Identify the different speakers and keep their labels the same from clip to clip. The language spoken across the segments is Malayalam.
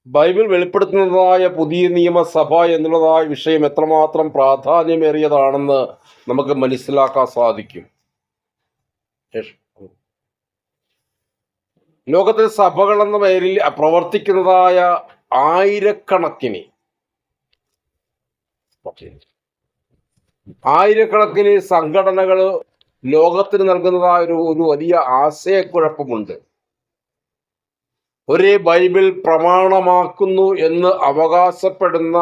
Speaker 1: ബൈബിൾ വെളിപ്പെടുത്തുന്നതായ പുതിയ നിയമസഭ എന്നുള്ളതായ വിഷയം എത്രമാത്രം പ്രാധാന്യമേറിയതാണെന്ന് നമുക്ക് മനസ്സിലാക്കാൻ സാധിക്കും. ലോകത്തിൽ സഭകൾ എന്ന പേരിൽ പ്രവർത്തിക്കുന്നതായ ആയിരക്കണക്കിന് സംഘടനകൾ ലോകത്തിന് നൽകുന്നതായ ഒരു വലിയ ആശയക്കുഴപ്പമുണ്ട്. ഒരേ ബൈബിൾ പ്രമാണമാക്കുന്നു എന്ന് അവകാശപ്പെടുന്ന,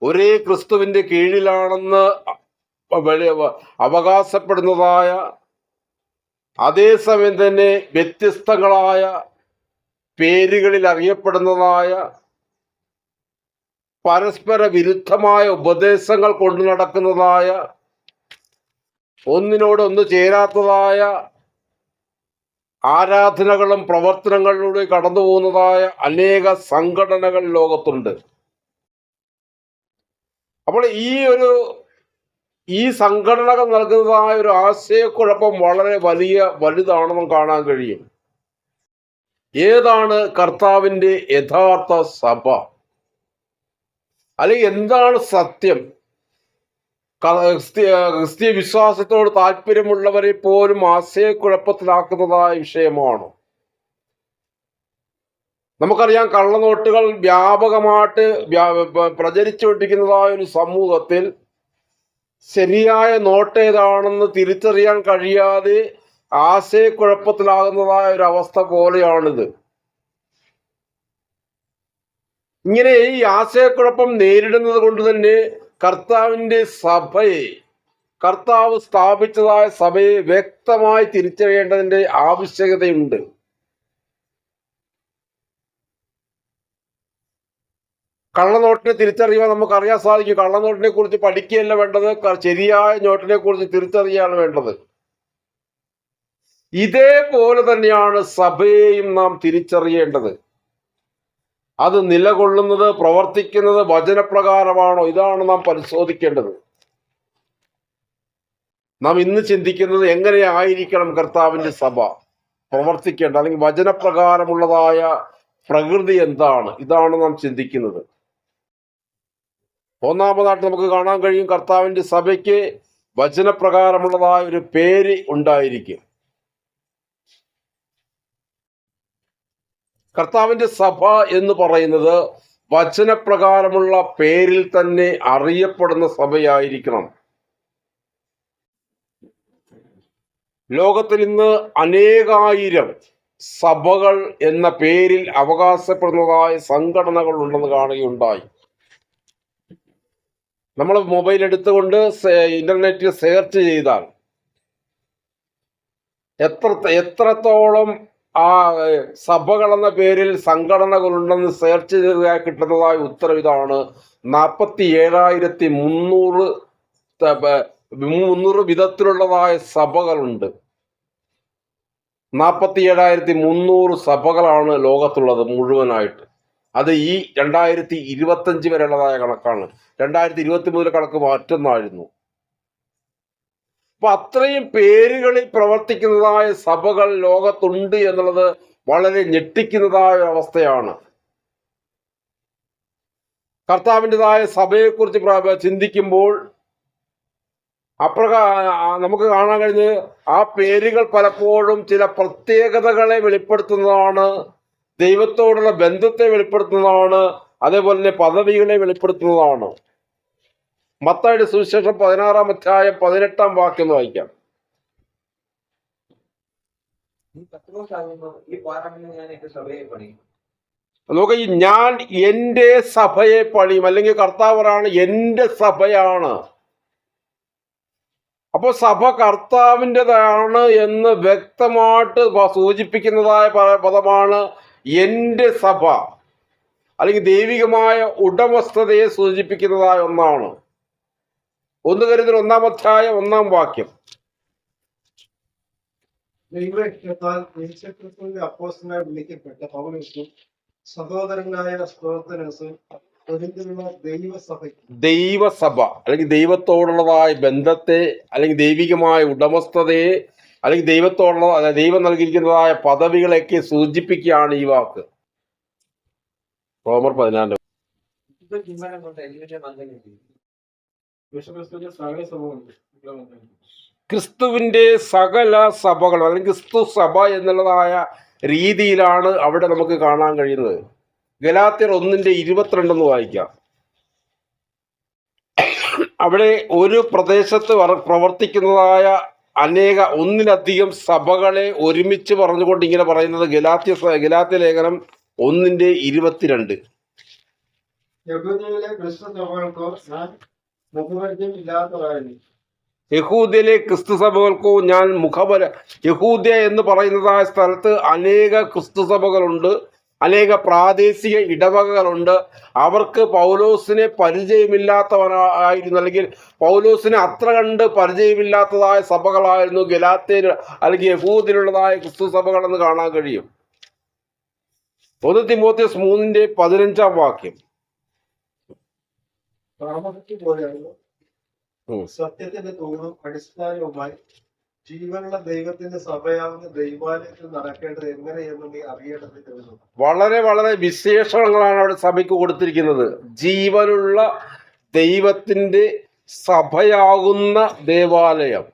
Speaker 1: ഒരേ ക്രിസ്തുവിന്റെ കീഴിലാണെന്ന് അവകാശപ്പെടുന്നതായ, അതേസമയം തന്നെ വ്യത്യസ്തങ്ങളായ പേരുകളിൽ അറിയപ്പെടുന്നതായ, പരസ്പര വിരുദ്ധമായ ഉപദേശങ്ങൾ കൊണ്ടു നടക്കുന്നതായ, ഒന്നിനോടൊന്ന് ചേരാത്തതായ ആരാധനകളും പ്രവർത്തനങ്ങളിലൂടെ കടന്നു പോകുന്നതായ അനേക സംഘടനകൾ ലോകത്തുണ്ട്. അപ്പോൾ ഈ സംഘടനകൾ നൽകുന്നതായ ഒരു ആശയക്കുഴപ്പം വളരെ വലുതാണെന്നും കാണാൻ കഴിയും. ഏതാണ് കർത്താവിൻ്റെ യഥാർത്ഥ സഭ? അല്ലെങ്കിൽ എന്താണ് സത്യം? ക്രിസ്തീയ വിശ്വാസത്തോട് താല്പര്യമുള്ളവരെ പോലും ആശയക്കുഴപ്പത്തിലാക്കുന്നതായ വിഷയമാണ്. നമുക്കറിയാം, കള്ളനോട്ടുകൾ വ്യാപകമായിട്ട് പ്രചരിച്ചുകൊണ്ടിരിക്കുന്നതായ ഒരു സമൂഹത്തിൽ ശരിയായ നോട്ട് ഏതാണെന്ന് തിരിച്ചറിയാൻ കഴിയാതെ ആശയക്കുഴപ്പത്തിലാകുന്നതായ ഒരു അവസ്ഥ പോലെയാണിത്. ഇങ്ങനെ ഈ ആശയക്കുഴപ്പം നേരിടുന്നത് കൊണ്ട് തന്നെ കർത്താവിൻ്റെ സഭയെ, കർത്താവ് സ്ഥാപിച്ചതായ സഭയെ വ്യക്തമായി തിരിച്ചറിയേണ്ടതിൻ്റെ ആവശ്യകതയുണ്ട്. കള്ളനോട്ടിനെ തിരിച്ചറിയുവാൻ നമുക്കറിയാൻ സാധിക്കും. കള്ളനോട്ടിനെ കുറിച്ച് പഠിക്കുകയല്ല വേണ്ടത്, ശരിയായ നോട്ടിനെ കുറിച്ച് തിരിച്ചറിയാണ് വേണ്ടത്. ഇതേപോലെ തന്നെയാണ് സഭയെയും നാം തിരിച്ചറിയേണ്ടത്. അത് നിലകൊള്ളുന്നത്, പ്രവർത്തിക്കുന്നത് വചനപ്രകാരമാണോ? ഇതാണ് നാം പരിശോധിക്കേണ്ടത്. നാം ഇന്ന് ചിന്തിക്കുന്നത് എങ്ങനെയായിരിക്കണം കർത്താവിൻ്റെ സഭ പ്രവർത്തിക്കേണ്ട, അല്ലെങ്കിൽ വചനപ്രകാരമുള്ളതായ പ്രകൃതി എന്താണ്? ഇതാണ് നാം ചിന്തിക്കുന്നത്. ഒന്നാമതായിട്ട് നമുക്ക് കാണാൻ കഴിയും, കർത്താവിൻ്റെ സഭയ്ക്ക് വചനപ്രകാരമുള്ളതായ ഒരു പേര് ഉണ്ടായിരിക്കും. കർത്താവിൻ്റെ സഭ എന്ന് പറയുന്നത് വചനപ്രകാരമുള്ള പേരിൽ തന്നെ അറിയപ്പെടുന്ന സഭയായിരിക്കണം. ലോകത്തിൽ ഇന്ന് അനേകായിരം സഭകൾ എന്ന പേരിൽ അവകാശപ്പെടുന്നതായ സംഘടനകൾ ഉണ്ടെന്ന് കാണുകയുണ്ടായി. നമ്മൾ മൊബൈൽ എടുത്തുകൊണ്ട് ഇന്റർനെറ്റിൽ സെർച്ച് ചെയ്താൽ എത്രത്തോളം ആ സഭകൾ എന്ന പേരിൽ സംഘടനകളുണ്ടെന്ന് സെർച്ച് ചെയ്താൽ കിട്ടുന്നതായ ഉത്തരം ഇതാണ്: 47,300 വിധത്തിലുള്ളതായ സഭകളുണ്ട്. 47,300 സഭകളാണ് ലോകത്തുള്ളത് മുഴുവനായിട്ട്. അത് ഈ 2025 വരെയുള്ളതായ കണക്കാണ്. 2023 കണക്ക് മറ്റൊന്നായിരുന്നു. അപ്പൊ അത്രയും പേരുകളിൽ പ്രവർത്തിക്കുന്നതായ സഭകൾ ലോകത്തുണ്ട് എന്നുള്ളത് വളരെ ഞെട്ടിക്കുന്നതായ അവസ്ഥയാണ്. കർത്താവിൻ്റെതായ സഭയെക്കുറിച്ച് ചിന്തിക്കുമ്പോൾ നമുക്ക് കാണാൻ കഴിഞ്ഞ് ആ പേരുകൾ പലപ്പോഴും ചില പ്രത്യേകതകളെ വെളിപ്പെടുത്തുന്നതാണ്, ദൈവത്തോടുള്ള ബന്ധത്തെ വെളിപ്പെടുത്തുന്നതാണ്, അതേപോലെ തന്നെ പദവികളെ വെളിപ്പെടുത്തുന്നതാണ്. മത്തായിയുടെ സുവിശേഷം 16-ാം അധ്യായം 18-ാം വാക്യം വായിക്കാം. നോക്ക, ഞാൻ എൻ്റെ സഭയെ പണിയും, അല്ലെങ്കിൽ കർത്താവറാണ് എൻ്റെ സഭയാണ്. അപ്പോൾ സഭ കർത്താവിൻ്റെതാണ് എന്ന് വ്യക്തമായിട്ട് സൂചിപ്പിക്കുന്നതായ പദമാണ് എൻ്റെ സഭ, അല്ലെങ്കിൽ ദൈവികമായ ഉടമസ്ഥതയെ സൂചിപ്പിക്കുന്നതായ ഒന്നാണ്. 1 കൊരിന്ത്യർ 1-ാം അധ്യായം 1-ാം വാക്യം.
Speaker 2: അപ്പോസ്തലനായി വിളിക്കപ്പെട്ട പൗലോസും സഹോദരനായ സ്തോർത്തനസും
Speaker 1: ദൈവസഭ, അല്ലെങ്കിൽ ദൈവത്തോടുള്ളതായ ബന്ധത്തെ, അല്ലെങ്കിൽ ദൈവികമായ ഉടമസ്ഥതയെ, അല്ലെങ്കിൽ ദൈവം നൽകിയിരിക്കുന്നതായ പദവികളെയൊക്കെ സൂചിപ്പിക്കുകയാണ് ഈ വാക്ക്. റോമർ 14. ക്രിസ്തുവിന്റെ സകല സഭകൾ അല്ലെങ്കിൽ ക്രിസ്തു സഭ എന്നുള്ളതായ രീതിയിലാണ് അവിടെ നമുക്ക് കാണാൻ കഴിയുന്നത്. ഗലാത്യർ 1:22 എന്ന് വായിക്കാം. അവിടെ ഒരു പ്രദേശത്ത് പ്രവർത്തിക്കുന്നതായ ഒന്നിലധികം സഭകളെ ഒരുമിച്ച് പറഞ്ഞുകൊണ്ട് ഇങ്ങനെ പറയുന്നത് ഗലാത്യ ലേഖനം 1:22.
Speaker 2: യഹൂദയിലെ ക്രിസ്തു സഭകൾക്കോ ഞാൻ മുഖപരിചയമില്ലാത്തവരായിരുന്നു.
Speaker 1: യഹൂദയിലെ ക്രിസ്തു സഭകൾക്കോ ഞാൻ യഹൂദ്യ എന്ന് പറയുന്നതായ സ്ഥലത്ത് അനേക ക്രിസ്തു സഭകളുണ്ട്, അനേക പ്രാദേശിക ഇടവകകളുണ്ട്. അവർക്ക് പൗലോസിനെ പരിചയമില്ലാത്തവനായിരുന്നു, അല്ലെങ്കിൽ പൗലോസിനെ അത്ര കണ്ട് പരിചയമില്ലാത്തതായ സഭകളായിരുന്നു ഗലാത്യയിൽ അല്ലെങ്കിൽ യഹൂദിലുള്ളതായ ക്രിസ്തു സഭകളെന്ന് കാണാൻ കഴിയും. 1 തിമോഥെയോസ് 3:15
Speaker 2: സത്യത്തിന്റെ തൂണും അടിസ്ഥാനവുമായി ജീവനുള്ള ദൈവത്തിന്റെ സഭയാവുന്ന ദൈവാലയത്തിൽ നടക്കേണ്ടത് എങ്ങനെയെന്ന് നീ അറിയേണ്ടത്.
Speaker 1: വളരെ വളരെ വിശേഷങ്ങളാണ് അവിടെ സഭയ്ക്ക് കൊടുത്തിരിക്കുന്നത്. ജീവനുള്ള ദൈവത്തിന്റെ സഭയാകുന്ന ദേവാലയം.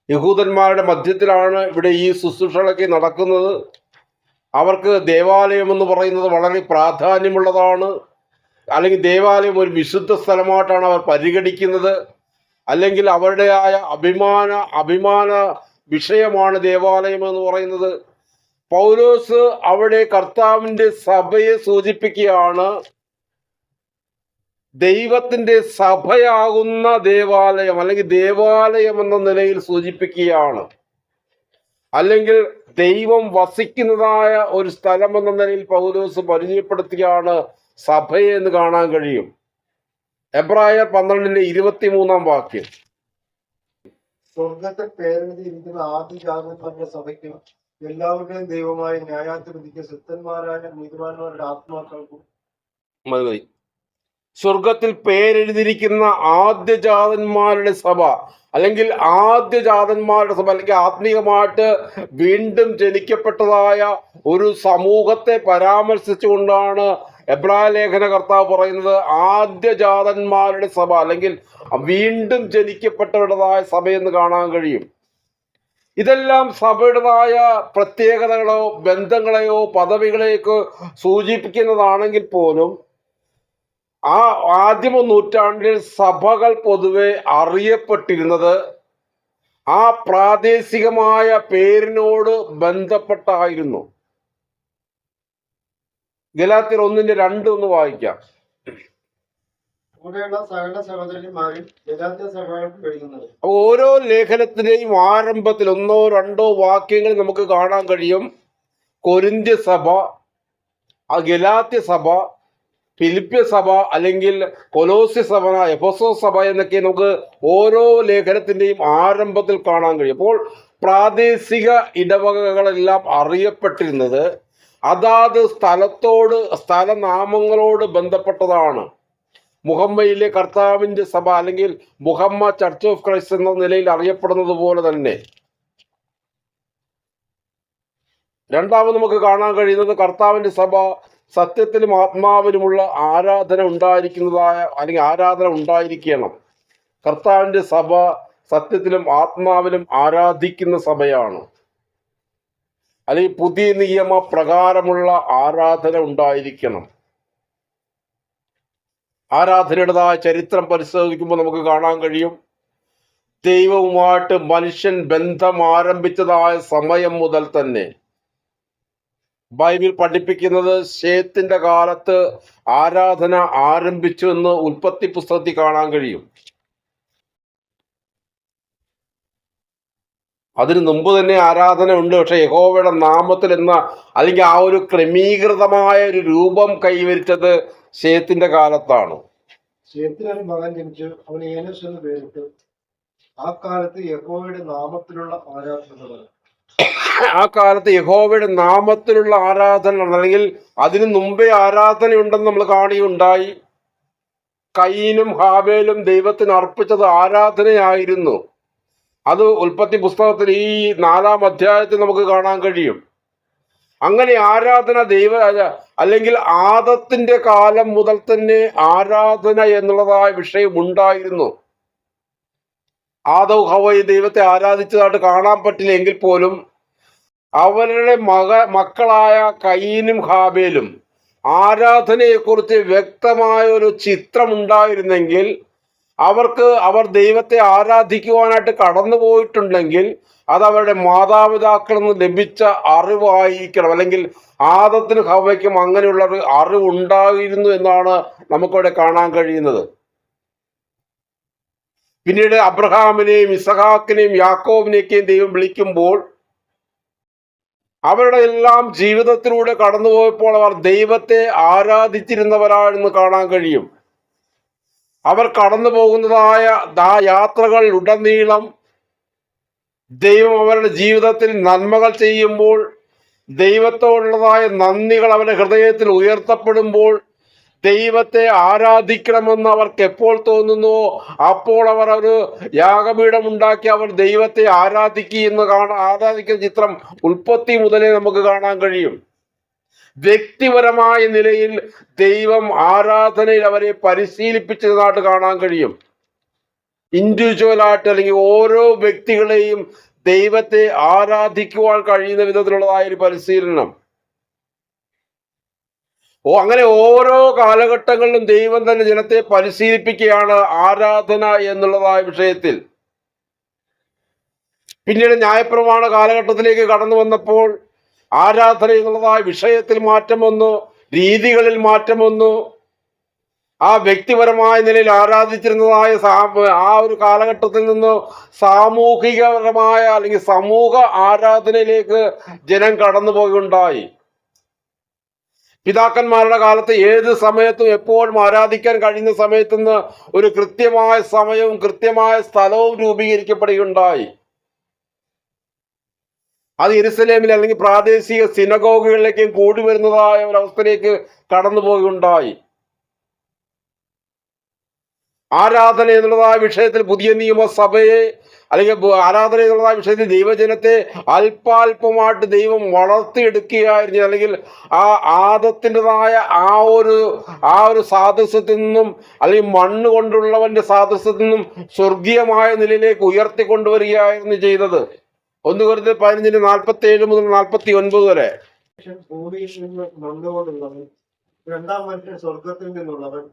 Speaker 1: യഹൂദന്മാരുടെ മധ്യത്തിലാണ് ഇവിടെ ഈ ശുശ്രൂഷകളൊക്കെ നടക്കുന്നത്. അവർക്ക് ദേവാലയം എന്ന് പറയുന്നത് വളരെ പ്രാധാന്യമുള്ളതാണ്. അല്ലെങ്കിൽ ദേവാലയം ഒരു വിശുദ്ധ സ്ഥലമായിട്ടാണ് അവർ പരിഗണിക്കുന്നത്. അല്ലെങ്കിൽ അവരുടെയായ അഭിമാന വിഷയമാണ് ദേവാലയം എന്ന് പറയുന്നത്. പൗലോസ് അവിടെ കർത്താവിൻ്റെ സഭയെ സൂചിപ്പിക്കുകയാണ്. ദൈവത്തിൻ്റെ സഭയാകുന്ന ദേവാലയം അല്ലെങ്കിൽ ദേവാലയം എന്ന നിലയിൽ സൂചിപ്പിക്കുകയാണ്. അല്ലെങ്കിൽ ദൈവം വസിക്കുന്നതായ ഒരു സ്ഥലം എന്ന നിലയിൽ പൗലോസ് പരിചയപ്പെടുത്തുകയാണ് സഭയെ എന്ന് കാണാൻ കഴിയും. എബ്രായർ 12:23
Speaker 2: സ്വർഗത്തിൽ പേരെഴുതിയിരിക്കുന്ന ആദ്യജാതന്മാരുടെ സഭയ്ക്കും എല്ലാവരുടെയും ദൈവമായ ന്യായാധിപതിക്ക് സിദ്ധന്മാരായ നീതിമാന്മാരുടെ ആത്മാക്കൾക്കും
Speaker 1: മതി. സ്വർഗത്തിൽ പേരെഴുതിയിരിക്കുന്ന ആദ്യജാതന്മാരുടെ സഭ അല്ലെങ്കിൽ അല്ലെങ്കിൽ ആത്മീയമായിട്ട് വീണ്ടും ജനിക്കപ്പെട്ടതായ ഒരു സമൂഹത്തെ പരാമർശിച്ചുകൊണ്ടാണ് എബ്രായ ലേഖന കർത്താവ് പറയുന്നത് ആദ്യജാതന്മാരുടെ സഭ അല്ലെങ്കിൽ വീണ്ടും ജനിക്കപ്പെട്ടവരുടേതായ സഭയെന്ന് കാണാൻ കഴിയും. ഇതെല്ലാം സഭയുടേതായ പ്രത്യേകതകളോ ബന്ധങ്ങളെയോ പദവികളെയൊക്കെ സൂചിപ്പിക്കുന്നതാണെങ്കിൽ പോലും ആദ്യമ നൂറ്റാണ്ടിൽ സഭകൾ പൊതുവെ അറിയപ്പെട്ടിരുന്നത് ആ പ്രാദേശികമായ പേരിനോട് ബന്ധപ്പെട്ടായിരുന്നു. ഗലാത്യർ 1:2 ഒന്ന് വായിക്കാം. ഓരോ ലേഖനത്തിന്റെയും ആരംഭത്തിൽ 1-2 വാക്യങ്ങൾ നമുക്ക് കാണാൻ കഴിയും. കൊരിന്ത്യ സഭ, ഗലാത്യ സഭ, ഫിലിപ്പ്യ സഭ അല്ലെങ്കിൽ കൊലോസ്യ സഭ, എഫെസോസ് സഭ എന്നൊക്കെ നമുക്ക് ഓരോ ലേഖനത്തിന്റെയും ആരംഭത്തിൽ കാണാൻ കഴിയും. അപ്പോൾ പ്രാദേശിക ഇടവകകളെല്ലാം അറിയപ്പെട്ടിരുന്നത് അതാത് സ്ഥലനാമങ്ങളോട് ബന്ധപ്പെട്ടതാണ്. മുഹമ്മയിലെ കർത്താവിൻ്റെ സഭ അല്ലെങ്കിൽ മുഹമ്മ ചർച്ച് ഓഫ് ക്രൈസ്റ്റ് എന്ന നിലയിൽ അറിയപ്പെടുന്നത് പോലെ തന്നെ രണ്ടാമത് നമുക്ക് കാണാൻ കഴിയുന്നത് കർത്താവിൻ്റെ സഭ സത്യത്തിലും ആത്മാവിലുമുള്ള ആരാധന ഉണ്ടായിരിക്കണം. കർത്താവിൻ്റെ സഭ സത്യത്തിലും ആത്മാവിലും ആരാധിക്കുന്ന സഭയാണ്. അല്ലെങ്കിൽ പുതിയ നിയമ പ്രകാരമുള്ള ആരാധന ഉണ്ടായിരിക്കണം. ആരാധനയുടേതായ ചരിത്രം പരിശോധിക്കുമ്പോൾ നമുക്ക് കാണാൻ കഴിയും, ദൈവവുമായിട്ട് മനുഷ്യൻ ബന്ധം ആരംഭിച്ചതായ സമയം മുതൽ തന്നെ ബൈബിൾ പഠിപ്പിക്കുന്നത് ശേത്തിന്റെ കാലത്ത് ആരാധന ആരംഭിച്ചു എന്ന് ഉൽപ്പത്തി പുസ്തകത്തിൽ കാണാൻ കഴിയും. അതിനു മുമ്പ് തന്നെ ആരാധന ഉണ്ട്. പക്ഷെ യഹോവയുടെ നാമത്തിൽ അല്ലെങ്കിൽ ആ ഒരു ക്രമീകൃതമായ ഒരു രൂപം കൈവരിച്ചത് ശേത്തിന്റെ കാലത്താണ്.
Speaker 2: ശേത്തിനൊരു മകൻ ജനിച്ചു, അവന് ഏനോശ് എന്ന് പേരിട്ടു. ആ കാലത്ത് യഹോവയുടെ നാമത്തിലുള്ള ആരാധന
Speaker 1: അല്ലെങ്കിൽ അതിനു മുമ്പേ ആരാധനയുണ്ടെന്ന് നമ്മൾ കാണുകയുണ്ടായി. കയീനും ഹാബേലും ദൈവത്തിന് അർപ്പിച്ചത് ആരാധനയായിരുന്നു. അത് ഉൽപ്പത്തി പുസ്തകത്തിൽ ഈ 4-ാം അധ്യായത്തിൽ നമുക്ക് കാണാൻ കഴിയും. അങ്ങനെ ആരാധന അല്ലെങ്കിൽ ആദത്തിന്റെ കാലം മുതൽ തന്നെ ആരാധന എന്നുള്ളതായ വിഷയം ഉണ്ടായിരുന്നു. ആദവും ഹവ്വയും ദൈവത്തെ ആരാധിച്ചതായിട്ട് കാണാൻ പറ്റില്ല എങ്കിൽ പോലും അവരുടെ മക്കളായ കയീനും ഹാബേലും ആരാധനയെക്കുറിച്ച് വ്യക്തമായ ഒരു ചിത്രം ഉണ്ടായിരുന്നെങ്കിൽ അവർ ദൈവത്തെ ആരാധിക്കുവാനായിട്ട് കടന്നു പോയിട്ടുണ്ടെങ്കിൽ അത് അവരുടെ മാതാപിതാക്കളിൽ നിന്ന് ലഭിച്ച അറിവായിരിക്കണം. അല്ലെങ്കിൽ ആദത്തിനും ഹവ്വയ്ക്കും അങ്ങനെയുള്ള ഒരു അറിവുണ്ടായിരുന്നു എന്നാണ് നമുക്കവിടെ കാണാൻ കഴിയുന്നത്. പിന്നീട് അബ്രഹാമിനെയും ഇസഹാക്കിനെയും യാക്കോബിനെയൊക്കെയും ദൈവം വിളിക്കുമ്പോൾ അവരുടെ എല്ലാം ജീവിതത്തിലൂടെ കടന്നുപോയപ്പോൾ അവർ ദൈവത്തെ ആരാധിച്ചിരുന്നവരാണെന്ന് കാണാൻ കഴിയും. അവർ കടന്നു പോകുന്നതായ യാത്രകൾ ഉടനീളം ദൈവം അവരുടെ ജീവിതത്തിൽ നന്മകൾ ചെയ്യുമ്പോൾ, ദൈവത്തോടുള്ളതായ നന്ദികൾ അവരുടെ ഹൃദയത്തിൽ ഉയർത്തപ്പെടുമ്പോൾ, ദൈവത്തെ ആരാധിക്കണമെന്ന് അവർക്ക് എപ്പോൾ തോന്നുന്നുവോ അപ്പോൾ അവർ ഒരു യാഗപീഠം ഉണ്ടാക്കി അവർ ദൈവത്തെ ആരാധിക്കുന്ന ചിത്രം ഉൽപ്പത്തി മുതലേ നമുക്ക് കാണാൻ കഴിയും. വ്യക്തിപരമായ നിലയിൽ ദൈവം ആരാധനയിൽ അവരെ പരിശീലിപ്പിച്ചതായിട്ട് കാണാൻ കഴിയും. ഇൻഡിവിജ്വലായിട്ട് അല്ലെങ്കിൽ ഓരോ വ്യക്തികളെയും ദൈവത്തെ ആരാധിക്കുവാൻ കഴിയുന്ന വിധത്തിലുള്ളതായ ഒരു പരിശീലനം. അങ്ങനെ ഓരോ കാലഘട്ടങ്ങളിലും ദൈവം തന്നെ ജനത്തെ പരിശീലിപ്പിക്കുകയാണ് ആരാധന എന്നുള്ളതായ വിഷയത്തിൽ. പിന്നീട് ന്യായപ്രമാണ കാലഘട്ടത്തിലേക്ക് കടന്നു വന്നപ്പോൾ ആരാധന എന്നുള്ളതായ വിഷയത്തിൽ മാറ്റം വന്നു, രീതികളിൽ മാറ്റം വന്നു. ആ വ്യക്തിപരമായ നിലയിൽ ആരാധിച്ചിരുന്നതായ ആ ഒരു കാലഘട്ടത്തിൽ നിന്ന് സാമൂഹികപരമായ അല്ലെങ്കിൽ സമൂഹ ആരാധനയിലേക്ക് ജനം കടന്നു പോവുകയുണ്ടായി. പിതാക്കന്മാരുടെ കാലത്ത് ഏത് സമയത്തും എപ്പോഴും ആരാധിക്കാൻ കഴിയുന്ന സമയത്ത് നിന്ന് ഒരു കൃത്യമായ സമയവും കൃത്യമായ സ്ഥലവും രൂപീകരിക്കപ്പെടുകയുണ്ടായി. അത് യെരുശലേമിൽ അല്ലെങ്കിൽ പ്രാദേശിക സിനഗോഗുകളിലേക്കും കൂടി വരുന്നതായ ഒരവസ്ഥയിലേക്ക് കടന്നു പോവുകയുണ്ടായി. ആരാധന എന്നുള്ളതായ വിഷയത്തിൽ പുതിയ നിയമസഭയെ അല്ലെങ്കിൽ ആരാധന എന്നുള്ളതായ വിഷയത്തിൽ ദൈവജനത്തെ അല്പാൽപമായിട്ട് ദൈവം വളർത്തിയെടുക്കുകയായിരുന്നു. അല്ലെങ്കിൽ ആ ആദത്തിൻ്റെതായ ആ ഒരു സാദൃശ്യത്തിൽ നിന്നും അല്ലെങ്കിൽ മണ്ണ് കൊണ്ടുള്ളവന്റെ സാദൃശ്യത്തിൽ നിന്നും സ്വർഗീയമായ നിലയിലേക്ക് ഉയർത്തിക്കൊണ്ടുവരികയായിരുന്നു ചെയ്തത്. 1 Corinthians 15:47 മുതൽ 49 വരെ.
Speaker 2: ഭൂമിയിൽ നിന്ന് മണ്ണ് കൊണ്ടുള്ളവൻ, രണ്ടാം മനുഷ്യൻ സ്വർഗത്തിൽ നിന്നുള്ളവൻ.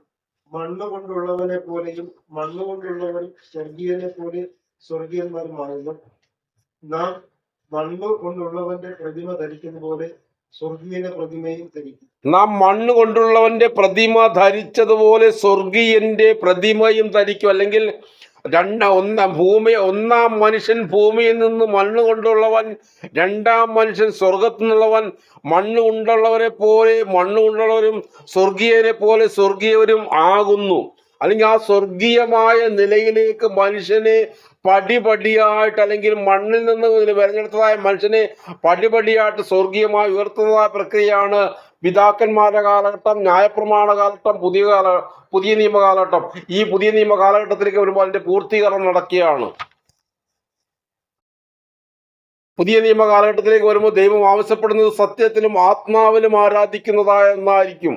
Speaker 2: മണ്ണ് കൊണ്ടുള്ളവനെ പോലെയും മണ്ണ് കൊണ്ടുള്ളവൻ സ്വർഗീയനെ പോലെ സ്വർഗീയന്മാരുമാകുന്നു. നാം മണ്ണ് കൊണ്ടുള്ളവന്റെ പ്രതിമ ധരിക്കുന്ന പോലെ സ്വർഗീയന്റെ പ്രതിമയും ധരിക്കും.
Speaker 1: നാം മണ്ണ് കൊണ്ടുള്ളവന്റെ പ്രതിമ ധരിച്ചതുപോലെ സ്വർഗീയന്റെ പ്രതിമയും ധരിക്കും. അല്ലെങ്കിൽ ഒന്നാം മനുഷ്യൻ ഭൂമിയിൽ നിന്ന് മണ്ണ് കൊണ്ടുള്ളവൻ, രണ്ടാം മനുഷ്യൻ സ്വർഗത്തിൽ നിന്നുള്ളവൻ. മണ്ണ് കൊണ്ടുള്ളവരെ പോലെ മണ്ണ് കൊണ്ടുള്ളവരും സ്വർഗീയരെ പോലെ സ്വർഗീയവരും ആകുന്നു. അല്ലെങ്കിൽ ആ സ്വർഗീയമായ നിലയിലേക്ക് മനുഷ്യനെ പടിപടിയായിട്ട് അല്ലെങ്കിൽ മണ്ണിൽ നിന്ന് തിരഞ്ഞെടുത്തതായ മനുഷ്യനെ പടിപടിയായിട്ട് സ്വർഗീയമായി ഉയർത്തുന്നതായ പ്രക്രിയയാണ് പിതാക്കന്മാരുടെ കാലഘട്ടം, ന്യായപ്രമാണ കാലഘട്ടം, പുതിയ നിയമ കാലഘട്ടം. ഈ പുതിയ നിയമ കാലഘട്ടത്തിലേക്ക് വരുമ്പോൾ അതിന്റെ പൂർത്തീകരണം നടക്കുകയാണ്. പുതിയ നിയമ കാലഘട്ടത്തിലേക്ക് വരുമ്പോൾ ദൈവം ആവശ്യപ്പെടുന്നത് സത്യത്തിലും ആത്മാവിലും ആരാധിക്കുന്നതായ എന്നായിരിക്കും.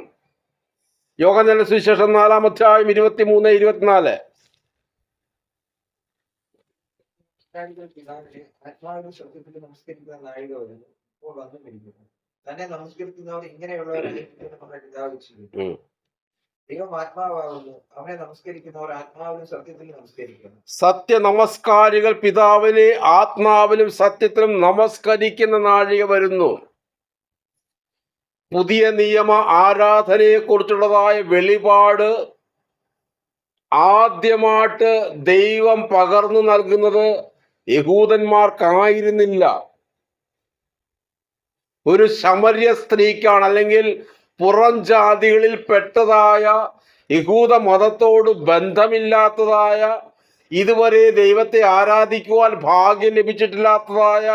Speaker 1: യോഹന്നാന്റെ സുവിശേഷം 4-ാം അധ്യായം 23-24.
Speaker 3: ആത്മാവിനും സത്യത്തിലും നമസ്കരിക്കുന്ന നാഴിക വരുന്നു, ഇപ്പോൾ വന്നുമിരിക്കുന്നു. തന്നെ നമസ്കരിക്കുന്നവർ ഇങ്ങനെയുള്ളവരെ നമ്മുടെ പിതാവ് ചെയ്യും. ദൈവം ആത്മാവാകുന്നു, അവനെ നമസ്കരിക്കുന്നവർ ആത്മാവിലും സത്യത്തിലും നമസ്കരിക്കുന്നു.
Speaker 1: സത്യ നമസ്കാരികൾ പിതാവിനെ ആത്മാവിലും സത്യത്തിലും നമസ്കരിക്കുന്ന നാഴിക വരുന്നു. പുതിയ നിയമ ആരാധനയെ കുറിച്ചുള്ളതായ വെളിപാട് ആദ്യമായിട്ട് ദൈവം പകർന്നു നൽകുന്നത് യഹൂദന്മാർക്കായിരുന്നില്ല, ഒരു ശമര്യ സ്ത്രീക്കാണ്. അല്ലെങ്കിൽ പുറം ജാതികളിൽ പെട്ടതായ യഹൂദ മതത്തോട് ബന്ധമില്ലാത്തതായ, ഇതുവരെ ദൈവത്തെ ആരാധിക്കുവാൻ ഭാഗ്യം ലഭിച്ചിട്ടില്ലാത്തതായ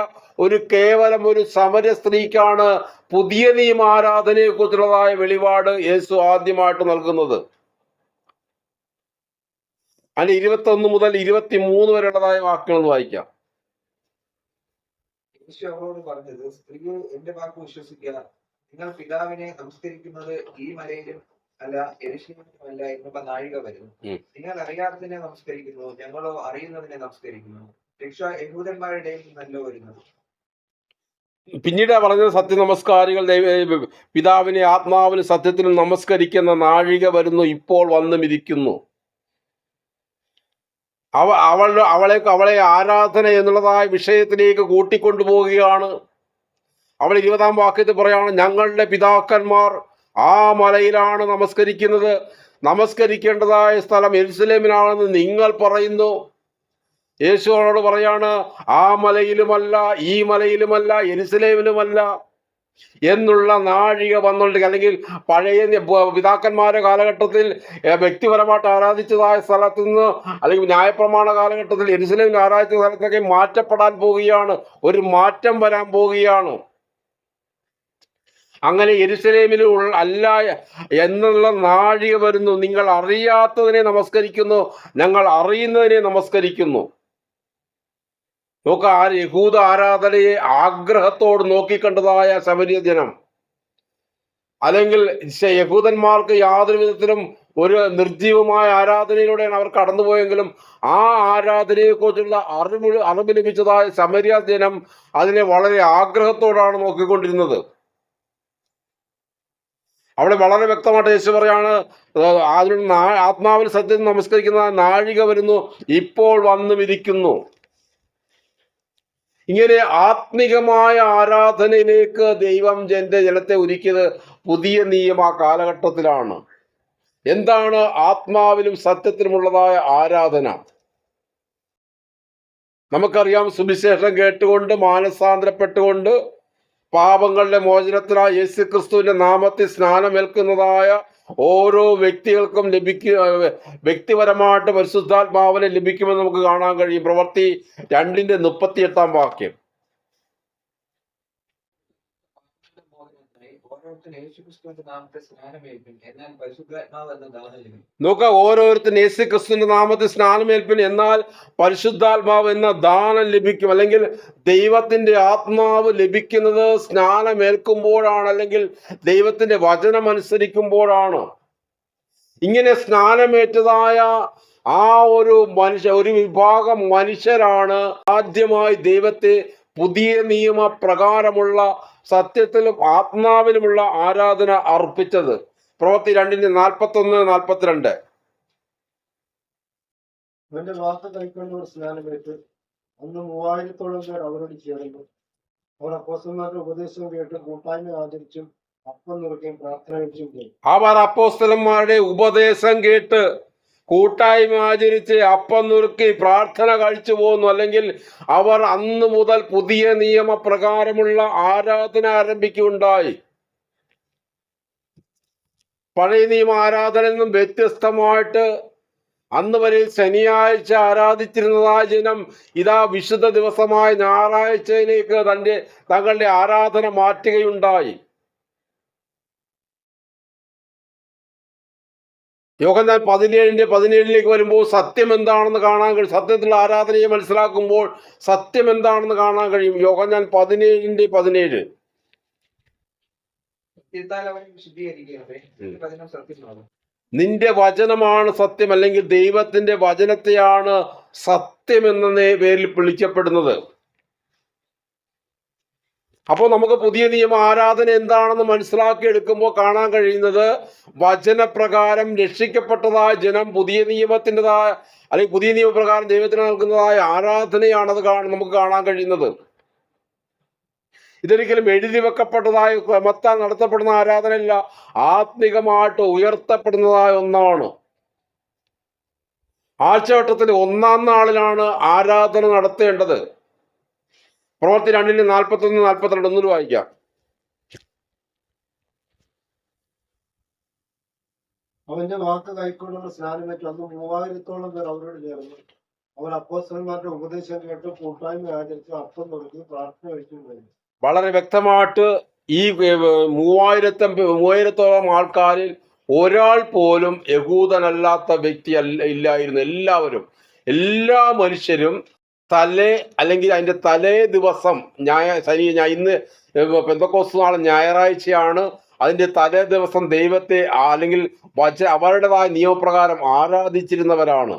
Speaker 1: കേവലം ഒരു സമര്യ സ്ത്രീക്കാണ് പുതിയ നിയമ ആരാധനയെ കുറിച്ചുള്ളതായ വെളിപാട് യേശു ആദ്യമായിട്ട് നൽകുന്നത്. അതിന് 21 മുതൽ 23 വരെയുള്ളതായ വാക്യങ്ങൾ വായിക്കാം.
Speaker 3: യേശു അവരോട് പറഞ്ഞത്, സ്ത്രീയെ എന്റെ വാക്ക് വിശ്വസിക്കുക, നിങ്ങൾ പിതാവിനെ നമസ്കരിക്കുന്നത് ഈ മലയിലും അല്ല യെരൂശലേമിലും അല്ല എന്നുള്ള നാഴിക വരുന്നു. നിങ്ങൾ അറിയാത്തതിനെ നമസ്കരിക്കുന്നു, ഞങ്ങളോ അറിയുന്നതിനെ നമസ്കരിക്കുന്നു. രക്ഷ യഹൂദന്മാരുടെ നിന്നല്ലോ വരുന്നത്.
Speaker 1: പിന്നീട് പറഞ്ഞത്, സത്യ നമസ്കാരികൾ പിതാവിനെ ആത്മാവിന് സത്യത്തിനും നമസ്കരിക്കുന്ന നാഴിക വരുന്നു, ഇപ്പോൾ വന്നും ഇരിക്കുന്നു. അവളെ ആരാധന എന്നുള്ളതായ വിഷയത്തിലേക്ക് കൂട്ടിക്കൊണ്ടുപോവുകയാണ്. അവൾ 20-ാം വാക്യത്തിൽ പറയാണ്, ഞങ്ങളുടെ പിതാക്കന്മാർ ആ മലയിലാണ് നമസ്കരിക്കുന്നത്, നമസ്കരിക്കേണ്ടതായ സ്ഥലം യെരൂശലേമിലാണെന്ന് നിങ്ങൾ പറയുന്നു. യേശു അവളോട് പറയാണ്, ആ മലയിലുമല്ല, ഈ മലയിലുമല്ല, യെരൂശലേമിലുമല്ല എന്നുള്ള നാഴിക വന്നുകൊണ്ടിരിക്കുക. അല്ലെങ്കിൽ പഴയ പിതാക്കന്മാരുടെ കാലഘട്ടത്തിൽ വ്യക്തിപരമായിട്ട് ആരാധിച്ചതായ സ്ഥലത്ത് നിന്ന്, അല്ലെങ്കിൽ ന്യായപ്രമാണ കാലഘട്ടത്തിൽ യെരൂശലേമിൽ ആരാധിച്ച സ്ഥലത്തൊക്കെ മാറ്റപ്പെടാൻ പോവുകയാണ്. ഒരു മാറ്റം വരാൻ പോവുകയാണ്. അങ്ങനെ യെരൂശലേമിൽ അല്ല എന്നുള്ള നാഴിക വരുന്നു. നിങ്ങൾ അറിയാത്തതിനെ നമസ്കരിക്കുന്നു, ഞങ്ങൾ അറിയുന്നതിനെ നമസ്കരിക്കുന്നു. നോക്ക, ആ യഹൂദ ആരാധനയെ ആഗ്രഹത്തോട് നോക്കിക്കണ്ടതായ ശമരിയ ജനം, അല്ലെങ്കിൽ യഹൂദന്മാർക്ക് യാതൊരു വിധത്തിലും ഒരു നിർജീവമായ ആരാധനയിലൂടെയാണ് അവർ കടന്നുപോയെങ്കിലും ആ ആരാധനയെക്കുറിച്ചുള്ള അറിവ് ലഭിച്ചതായ ശമരിയ ജനം അതിനെ വളരെ ആഗ്രഹത്തോടാണ് നോക്കിക്കൊണ്ടിരുന്നത്. അവിടെ വളരെ വ്യക്തമായിട്ട് യേശു പറയാണ്, ആത്മാവിൽ സത്യത്തിൽ നമസ്കരിക്കുന്ന നാഴിക വരുന്നു, ഇപ്പോൾ വന്നും ഇരിക്കുന്നു. ഇങ്ങനെ ആത്മികമായ ആരാധനയിലേക്ക് ദൈവം ജനത്തെ ഒരുക്കിയത് പുതിയ നിയമ കാലഘട്ടത്തിലാണ്. എന്താണ് ആത്മാവിലും സത്യത്തിലുമുള്ളതായ ആരാധന? നമുക്കറിയാം, സുവിശേഷം കേട്ടുകൊണ്ട് മാനസാന്തരപ്പെട്ടുകൊണ്ട് പാപങ്ങളുടെ മോചനത്തിനായി യേശു ക്രിസ്തുവിന്റെ നാമത്തിൽ സ്നാനമേൽക്കുന്നതായ ഓരോ വ്യക്തികൾക്കും വ്യക്തിപരമായിട്ട് പരിശുദ്ധാത്മാവിനെ ലഭിക്കുമെന്ന് നമുക്ക് കാണാൻ കഴിയും. പ്രവൃത്തി 2:38 വാക്യം. നോക്ക, ഓരോരുത്തരും യേശു ക്രിസ്തുവിന്റെ നാമത്തിൽ സ്നാനമേൽപ്പിൻ, എന്നാൽ പരിശുദ്ധാത്മാവ് എന്ന ദാനം ലഭിക്കും. അല്ലെങ്കിൽ ദൈവത്തിന്റെ ആത്മാവ് ലഭിക്കുന്നത് സ്നാനമേൽക്കുമ്പോഴാണ്, അല്ലെങ്കിൽ ദൈവത്തിന്റെ വചനം അനുസരിക്കുമ്പോഴാണ്. ഇങ്ങനെ സ്നാനമേറ്റതായ ആ ഒരു വിഭാഗം മനുഷ്യരാണ് ആദ്യമായി ദൈവത്തെ പുതിയ നിയമ പ്രകാരമുള്ള സത്യത്തിലും ആത്മാവിലുമുള്ള ആരാധന അർപ്പിച്ചത്. പ്രവൃത്തി 2:41-42.
Speaker 2: അവന്റെ വാക്ക് കൈക്കൊണ്ടവർ സ്നാനമേറ്റ് അന്ന് 3000-ഓളം പേർ അവരോട് ചേർന്നു. അവർ അപ്പോസ്തലന്മാരുടെ ഉപദേശം കേട്ട് കൂട്ടായ്മ ആചരിച്ചും അപ്പം നുറുക്കുകയും പ്രാർത്ഥന കഴിച്ചും ചെയ്തു.
Speaker 1: അവർ അപ്പോസ്തലന്മാരുടെ ഉപദേശം കേട്ട് കൂട്ടായ്മ ആചരിച്ച് അപ്പം നുറുക്കി പ്രാർത്ഥന കഴിച്ചു പോകുന്നു. അല്ലെങ്കിൽ അവർ അന്ന് മുതൽ പുതിയ നിയമപ്രകാരമുള്ള ആരാധന ആരംഭിക്കുകയുണ്ടായി. പഴയ നിയമ ആരാധനയിൽ നിന്നും വ്യത്യസ്തമായിട്ട് അന്ന് വരെ ശനിയാഴ്ച ആരാധിച്ചിരുന്നതായ ജനം ഇതാ വിശുദ്ധ ദിവസമായ ഞായറാഴ്ചയിലേക്ക് തങ്ങളുടെ ആരാധന മാറ്റുകയുണ്ടായി. യോഹന്നാൻ 17:17 വരുമ്പോൾ സത്യം എന്താണെന്ന് കാണാൻ കഴിയും. സത്യത്തിലുള്ള ആരാധനയെ മനസ്സിലാക്കുമ്പോൾ സത്യം എന്താണെന്ന് കാണാൻ കഴിയും. യോഹന്നാൻ 17:17. നിന്റെ വചനമാണ് സത്യം, അല്ലെങ്കിൽ ദൈവത്തിന്റെ വചനത്തെയാണ് സത്യം എന്ന പേരിൽ വിളിക്കപ്പെടുന്നത്. അപ്പോൾ നമുക്ക് പുതിയ നിയമ ആരാധന എന്താണെന്ന് മനസ്സിലാക്കി എടുക്കുമ്പോൾ കാണാൻ കഴിയുന്നത്, വചനപ്രകാരം രക്ഷിക്കപ്പെട്ടതായ ജനം പുതിയ നിയമത്തിൻ്റെതായ അല്ലെങ്കിൽ പുതിയ നിയമപ്രകാരം ദൈവത്തിന് നൽകുന്നതായ ആരാധനയാണത് നമുക്ക് കാണാൻ കഴിയുന്നത്. ഇതൊരിക്കലും എഴുതി വെക്കപ്പെട്ടതായ ക്രമത്താൽ നടത്തപ്പെടുന്ന ആരാധനയല്ല, ആത്മികമായിട്ട് ഉയർത്തപ്പെടുന്നതായ ഒന്നാണ്. ആഴ്ചവട്ടത്തിൽ 1-ാം നാളിലാണ് ആരാധന നടത്തേണ്ടത്. പ്രവൃത്തി 2:41-42 ഒന്നും വായിക്കാം.
Speaker 2: അവന്റെ വാക്ക് കൈക്കൊണ്ടുള്ള സ്നാനമേറ്റ് അന്ന് 3000-ഓളം പേർ അവരോട് ചേർന്നു. അവർ അപ്പോസ്തലന്മാരുടെ ഉപദേശം കേട്ട് കൂട്ടായ്മ ആചരിച്ച് അപ്പം നുറുക്കി പ്രാർത്ഥന കഴിച്ചും കഴിഞ്ഞു.
Speaker 1: വളരെ വ്യക്തമായിട്ട് ഈ 3000-ഓളം ആൾക്കാരിൽ ഒരാൾ പോലും യഹൂദനല്ലാത്ത വ്യക്തി ഇല്ലായിരുന്നു. എല്ലാ മനുഷ്യരും തലേ അല്ലെങ്കിൽ അതിന്റെ തലേ ദിവസം ഇന്ന് പെന്തക്കോസ്ത് നാൾ ഞായറാഴ്ചയാണ്. അതിന്റെ തലേ ദിവസം ദൈവത്തെ അല്ലെങ്കിൽ അവരുടേതായ നിയമപ്രകാരം ആരാധിച്ചിരുന്നവരാണ്.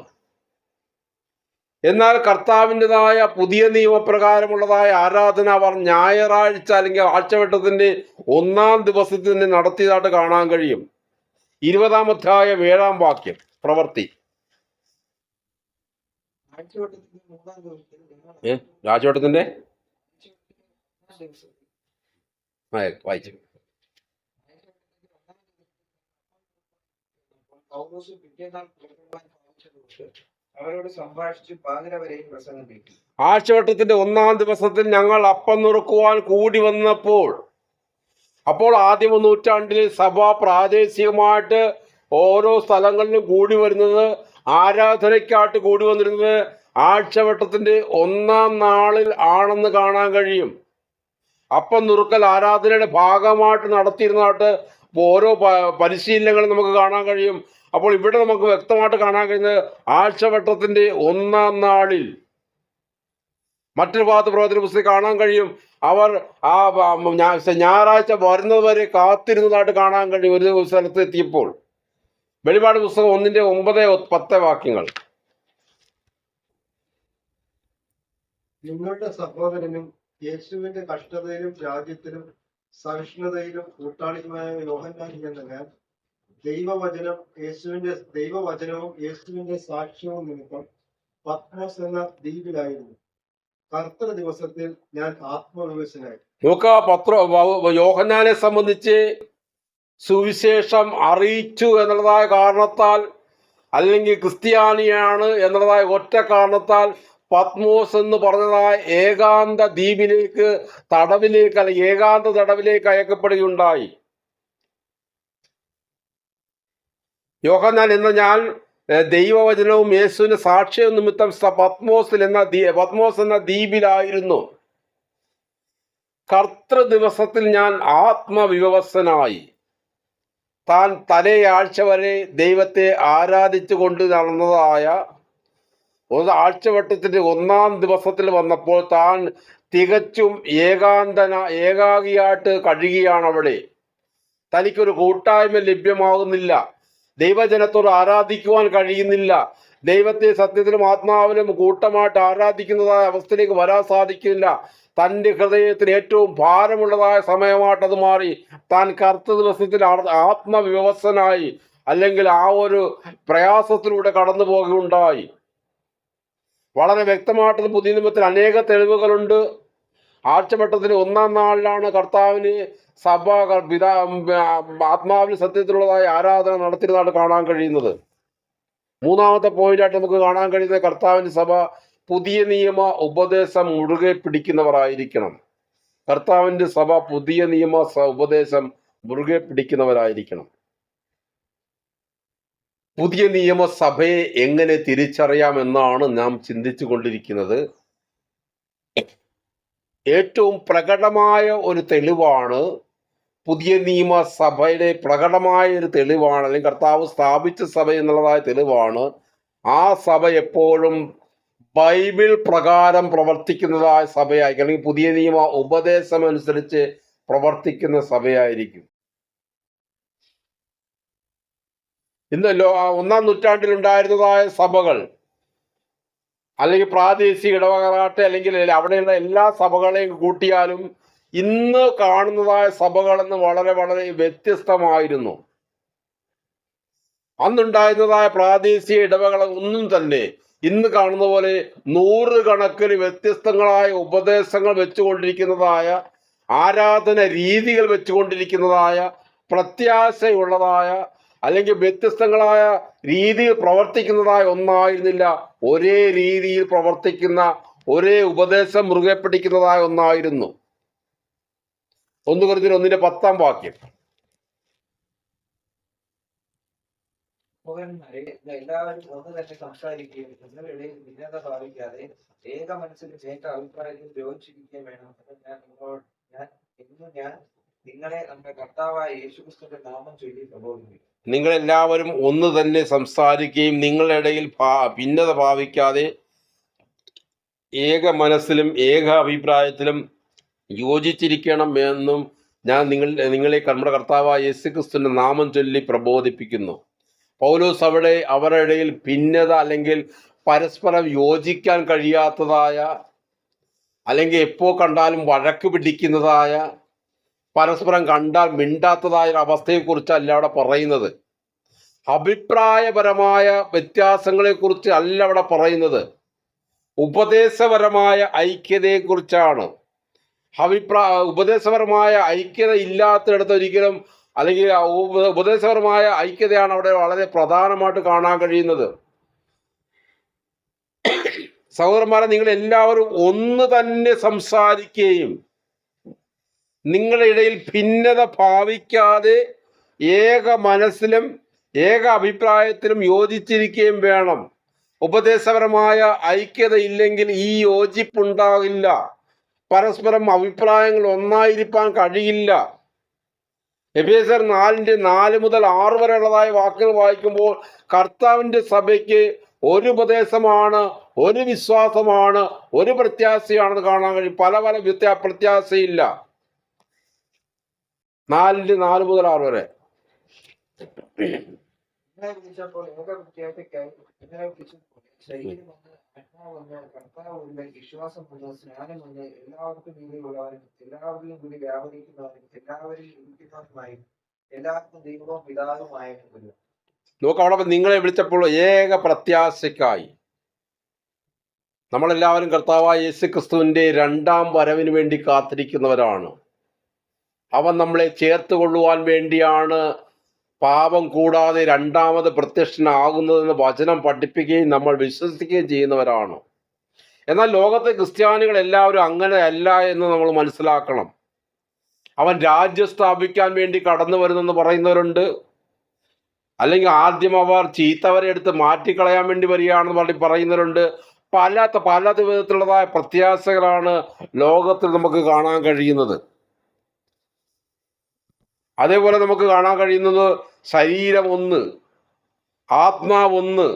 Speaker 1: എന്നാൽ കർത്താവിൻ്റെതായ പുതിയ നിയമപ്രകാരമുള്ളതായ ആരാധന അവർ ഞായറാഴ്ച അല്ലെങ്കിൽ ആഴ്ചവട്ടത്തിന്റെ 1-ാം ദിവസത്തിൽ തന്നെ നടത്തിയതായിട്ട് കാണാൻ കഴിയും. 20-ാം അധ്യായം 7-ാം വാക്യം പ്രവൃത്തി.
Speaker 3: ആഴ്ചവട്ടത്തിന്റെ 3-ാം ദിവസത്തിൽ
Speaker 1: രാജവട്ടത്തിന്റെ വായിച്ചു.
Speaker 3: പൗലോസ് പിറ്റേന്നാൾ പുറപ്പെടുവാൻ ഭാവിച്ചതുകൊണ്ട് അവരോട് സംഭാഷിച്ച് പാതിര വരെയും പ്രസംഗിപ്പിക്കും.
Speaker 1: ആഴ്ചവട്ടത്തിന്റെ 1-ാം ദിവസത്തിൽ ഞങ്ങൾ അപ്പം നുറുക്കുവാൻ കൂടി വന്നപ്പോൾ, അപ്പോൾ ആദ്യ നൂറ്റാണ്ടിൽ സഭ പ്രാദേശികമായിട്ട് ഓരോ സ്ഥലങ്ങളിലും കൂടി വരുന്നത്, ആരാധനയ്ക്കായിട്ട് കൂടി വന്നിരുന്നത് ആഴ്ചവട്ടത്തിന്റെ 1-ാം നാളിൽ ആണെന്ന് കാണാൻ കഴിയും. അപ്പം നുറുക്കൽ ആരാധനയുടെ ഭാഗമായിട്ട് നടത്തിയിരുന്നതായിട്ട് ഓരോ പരിശീലനങ്ങൾ നമുക്ക് കാണാൻ കഴിയും. അപ്പോൾ ഇവിടെ നമുക്ക് വ്യക്തമായിട്ട് കാണാൻ കഴിയുന്നത് ആഴ്ചവട്ടത്തിന്റെ 1-ാം നാളിൽ. മറ്റൊരു ഭാഗത്ത് പ്രവർത്തന പുസ്തകം കാണാൻ കഴിയും, അവർ ആ ഞായറാഴ്ച വരുന്നത് വരെ കാത്തിരുന്നതായിട്ട് കാണാൻ കഴിയും. ഒരു സ്ഥലത്ത് എത്തിയപ്പോൾ വെളിപാട് പുസ്തകം 1-9-10 വാക്യങ്ങൾ.
Speaker 2: നിങ്ങളുടെ സഹോദരനും യേശുവിന്റെ കഷ്ടതയിലും രാജ്യത്തിലും സഹിഷ്ണുതയിലും കൂട്ടാളിയുമായ യോഹന്നാൻ എന്ന ഞാൻ ദൈവവചനവും യേശുവിന്റെ സാക്ഷ്യവും നിമിത്തം പത്മോസ് എന്ന ദ്വീപിലായിരുന്നു. കർത്തൃ ദിവസത്തിൽ ഞാൻ ആത്മവിവശനായി.
Speaker 1: യോഹന്നാനെ സംബന്ധിച്ച് സുവിശേഷം അറിയിച്ചു എന്നുള്ളതായ കാരണത്താൽ, അല്ലെങ്കിൽ ക്രിസ്ത്യാനിയാണ് എന്നുള്ളതായ ഒറ്റ കാരണത്താൽ പത്മോസ് എന്ന് പറഞ്ഞതായ ഏകാന്ത ദ്വീപിലേക്ക്, തടവിലേക്ക്, അല്ലെങ്കിൽ ഏകാന്ത തടവിലേക്ക് അയക്കപ്പെടുകയുണ്ടായി. യോഹന്നാൻ എന്ന ഞാൻ ദൈവവചനവും യേശുവിന്റെ സാക്ഷ്യവും നിമിത്തം പത്മോസ് എന്ന ദ്വീപിലായിരുന്നു. കർത്തൃ ദിവസത്തിൽ ഞാൻ ആത്മവിവശനായി. താൻ തലയാഴ്ച വരെ ദൈവത്തെ ആരാധിച്ചു കൊണ്ട് നടന്നതായ ആഴ്ചവട്ടത്തിന്റെ 1-ാം ദിവസത്തിൽ വന്നപ്പോൾ താൻ തികച്ചും ഏകാഗിയായിട്ട് കഴിയുകയാണ്. അവിടെ തനിക്കൊരു കൂട്ടായ്മ ലഭ്യമാകുന്നില്ല, ദൈവജനത്തോട് ആരാധിക്കുവാൻ കഴിയുന്നില്ല, ദൈവത്തെ സത്യത്തിലും ആത്മാവിലും കൂട്ടമായിട്ട് ആരാധിക്കുന്നതായ അവസ്ഥയിലേക്ക് വരാൻ സാധിക്കില്ല. തൻ്റെ ഹൃദയത്തിന് ഏറ്റവും ഭാരമുള്ളതായ സമയമായിട്ട് അത് മാറി. താൻ കർത്തൃ ദിവസത്തിൽ ആത്മവിവശനായി, അല്ലെങ്കിൽ ആ ഒരു പ്രയാസത്തിലൂടെ കടന്നു പോകുകയുണ്ടായി. വളരെ വ്യക്തമായിട്ട് പുതിയ നിയമത്തിൽ അനേക തെളിവുകളുണ്ട്. ആഴ്ചവട്ടത്തിന് 1-ാം നാളിലാണ് കർത്താവിന് സഭ ആത്മാവിന് സത്യത്തിലുള്ളതായ ആരാധന നടത്തിയിരുന്നതായിട്ട് കാണാൻ കഴിയുന്നത്. 3-ാമത്തെ പോയിന്റായിട്ട് നമുക്ക് കാണാൻ കഴിയുന്നത് കർത്താവിന്റെ സഭ പുതിയ നിയമ ഉപദേശം മുറുകെ പിടിക്കുന്നവരായിരിക്കണം. കർത്താവിന്റെ സഭ പുതിയ നിയമ ഉപദേശം മുറുകെ പിടിക്കുന്നവരായിരിക്കണം. പുതിയ നിയമസഭയെ എങ്ങനെ തിരിച്ചറിയാമെന്നാണ് നാം ചിന്തിച്ചു കൊണ്ടിരിക്കുന്നത്. ഏറ്റവും പ്രകടമായ ഒരു തെളിവാണ്, പുതിയ നിയമസഭയുടെ പ്രകടമായ ഒരു തെളിവാണ്, അല്ലെങ്കിൽ കർത്താവ് സ്ഥാപിച്ച സഭ എന്നുള്ളതായ തെളിവാണ്, ആ സഭ എപ്പോഴും ബൈബിൾ പ്രകാരം പ്രവർത്തിക്കുന്നതായ സഭയായിരിക്കും, അല്ലെങ്കിൽ പുതിയ നിയമ ഉപദേശം അനുസരിച്ച് പ്രവർത്തിക്കുന്ന സഭയായിരിക്കും. ഇന്ന് 1-ാം നൂറ്റാണ്ടിൽ ഉണ്ടായിരുന്നതായ സഭകൾ, അല്ലെങ്കിൽ പ്രാദേശിക ഇടവകരാട്ടെ, അല്ലെങ്കിൽ അവിടെയുള്ള എല്ലാ സഭകളെയും കൂട്ടിയാലും ഇന്ന് കാണുന്നതായ സഭകളെന്ന് വളരെ വളരെ വ്യത്യസ്തമായിരുന്നു. അന്നുണ്ടായിരുന്നതായ പ്രാദേശിക ഇടവകൾ ഒന്നും തന്നെ ഇന്ന് കാണുന്ന പോലെ 100 കണക്കിന് വ്യത്യസ്തങ്ങളായ ഉപദേശങ്ങൾ വെച്ചുകൊണ്ടിരിക്കുന്നതായ, ആരാധന രീതികൾ വെച്ചുകൊണ്ടിരിക്കുന്നതായ, പ്രത്യാശയുള്ളതായ, അല്ലെങ്കിൽ വ്യത്യസ്തങ്ങളായ രീതിയിൽ പ്രവർത്തിക്കുന്നതായ ഒന്നായിരുന്നില്ല. ഒരേ രീതിയിൽ പ്രവർത്തിക്കുന്ന, ഒരേ ഉപദേശം മുറുകെ പിടിക്കുന്നതായ ഒന്നായിരുന്നു. 1 Corinthians 1-10 വാക്യം.
Speaker 3: എല്ലാവരും ഒന്ന് തന്നെ സംസാരിക്കുകയും നിങ്ങളുടെ ഇടയിൽ ഭിന്നത ഭാവിക്കാതെ ഏക മനസ്സിലും ഏക അഭിപ്രായത്തിൽ യോജിച്ചിരിക്കുകയും വേണം. ഞാൻ നിങ്ങളെ നമ്മുടെ കർത്താവായ യേശുക്രിസ്തുവിന്റെ നാമം ചൊല്ലി പ്രബോധിപ്പിക്കും.
Speaker 1: നിങ്ങളെല്ലാവരും ഒന്ന് തന്നെ സംസാരിക്കുകയും നിങ്ങളുടെ ഇടയിൽ ഭിന്നത ഭാവിക്കാതെ ഏക മനസ്സിലും ഏക അഭിപ്രായത്തിലും യോജിച്ചിരിക്കണം എന്നും ഞാൻ നിങ്ങളെ നമ്മുടെ കർത്താവായ യേശുക്രിസ്തുവിന്റെ നാമം ചൊല്ലി പ്രബോധിപ്പിക്കുന്നു. പൗലോസ് അവിടെ അവരുടെ ഇടയിൽ ഭിന്നത അല്ലെങ്കിൽ പരസ്പരം യോജിക്കാൻ കഴിയാത്തതായ, അല്ലെങ്കിൽ എപ്പോ കണ്ടാലും വഴക്ക് പിടിക്കുന്നതായ, പരസ്പരം കണ്ടാൽ മിണ്ടാത്തതായ ഒരു അവസ്ഥയെക്കുറിച്ചല്ല അവിടെ പറയുന്നത്. അഭിപ്രായപരമായ വ്യത്യാസങ്ങളെക്കുറിച്ച് അല്ല അവിടെ പറയുന്നത്. ഉപദേശപരമായ ഐക്യതയെക്കുറിച്ചാണ്. ഉപദേശപരമായ ഐക്യത ഇല്ലാത്തിടത്ത് ഒരിക്കലും, അല്ലെങ്കിൽ ഉപദേശപരമായ ഐക്യതയാണ് അവിടെ വളരെ പ്രധാനമായിട്ട് കാണാൻ കഴിയുന്നത്. സഹോദരന്മാരെ, നിങ്ങൾ എല്ലാവരും ഒന്ന് തന്നെ സംസാരിക്കുകയും നിങ്ങളുടെ ഇടയിൽ ഭിന്നത ഭാവിക്കാതെ ഏക മനസ്സിലും ഏക അഭിപ്രായത്തിലും യോജിച്ചിരിക്കുകയും വേണം. ഉപദേശപരമായ ഐക്യത ഇല്ലെങ്കിൽ ഈ യോജിപ്പുണ്ടാകില്ല. പരസ്പരം അഭിപ്രായങ്ങൾ ഒന്നായിരിക്കാൻ കഴിയില്ല. എഫേസ്യർ 4:4 മുതൽ 6 വരെയുള്ളതായ വാക്കുകൾ വായിക്കുമ്പോൾ കർത്താവിന്റെ സഭയ്ക്ക് ഒരു ഉപദേശമാണ്, ഒരു വിശ്വാസമാണ്, ഒരു പ്രത്യാശയാണെന്ന് കാണാൻ കഴിയും. പല പ്രത്യാശയില്ല. 4:4 മുതൽ 6 വരെ.
Speaker 3: നിങ്ങളെ വിളിച്ചപ്പോൾ ഏക പ്രത്യാശയ്ക്കായി നിങ്ങളെ വിളിച്ചപ്പോൾ ശരീരമൊന്ന്, ആത്മാവൊന്ന്, കർത്താവൊന്ന്, വിശ്വാസമൊന്ന്, സ്നാനമൊന്ന്, എല്ലാവർക്കും നീതിയുള്ളവനും എല്ലാവരിലും കൂടി വ്യാപരിക്കുന്നവനും എല്ലാവരിലും ഇരിക്കുന്നവനുമായി എല്ലാവർക്കും ദൈവവും പിതാവുമായവനും.
Speaker 1: നോക്ക്, അവിടെ നിങ്ങളെ വിളിച്ചപ്പോൾ ഏക പ്രത്യാശയ്ക്കായി. നമ്മളെല്ലാവരും കർത്താവായ യേശുക്രിസ്തുവിന്റെ രണ്ടാം വരവിന് വേണ്ടി കാത്തിരിക്കുന്നവരാണ്. അവൻ നമ്മളെ ചേർത്ത് കൊള്ളുവാൻ വേണ്ടിയാണ് പാപം കൂടാതെ രണ്ടാമത് പ്രത്യക്ഷനാകുന്നതെന്ന് വചനം പഠിപ്പിക്കുകയും നമ്മൾ വിശ്വസിക്കുകയും ചെയ്യുന്നവരാണ്. എന്നാൽ ലോകത്തെ ക്രിസ്ത്യാനികൾ എല്ലാവരും അങ്ങനെ അല്ല എന്ന് നമ്മൾ മനസ്സിലാക്കണം. അവൻ രാജ്യം സ്ഥാപിക്കാൻ വേണ്ടി കടന്നു വരുന്നെന്ന് പറയുന്നവരുണ്ട്. അല്ലെങ്കിൽ ആദ്യം അവർ ചീത്തവരെ എടുത്ത് മാറ്റിക്കളയാൻ വേണ്ടി വരികയാണെന്ന് പറയുന്നവരുണ്ട്. പല വിധത്തിലുള്ളതായ പ്രത്യാശകളാണ് ലോകത്തിൽ നമുക്ക് കാണാൻ കഴിയുന്നത്. അതേപോലെ നമുക്ക് കാണാൻ കഴിയുന്നത് ശരീരം ഒന്ന്, ആത്മാവൊന്ന്.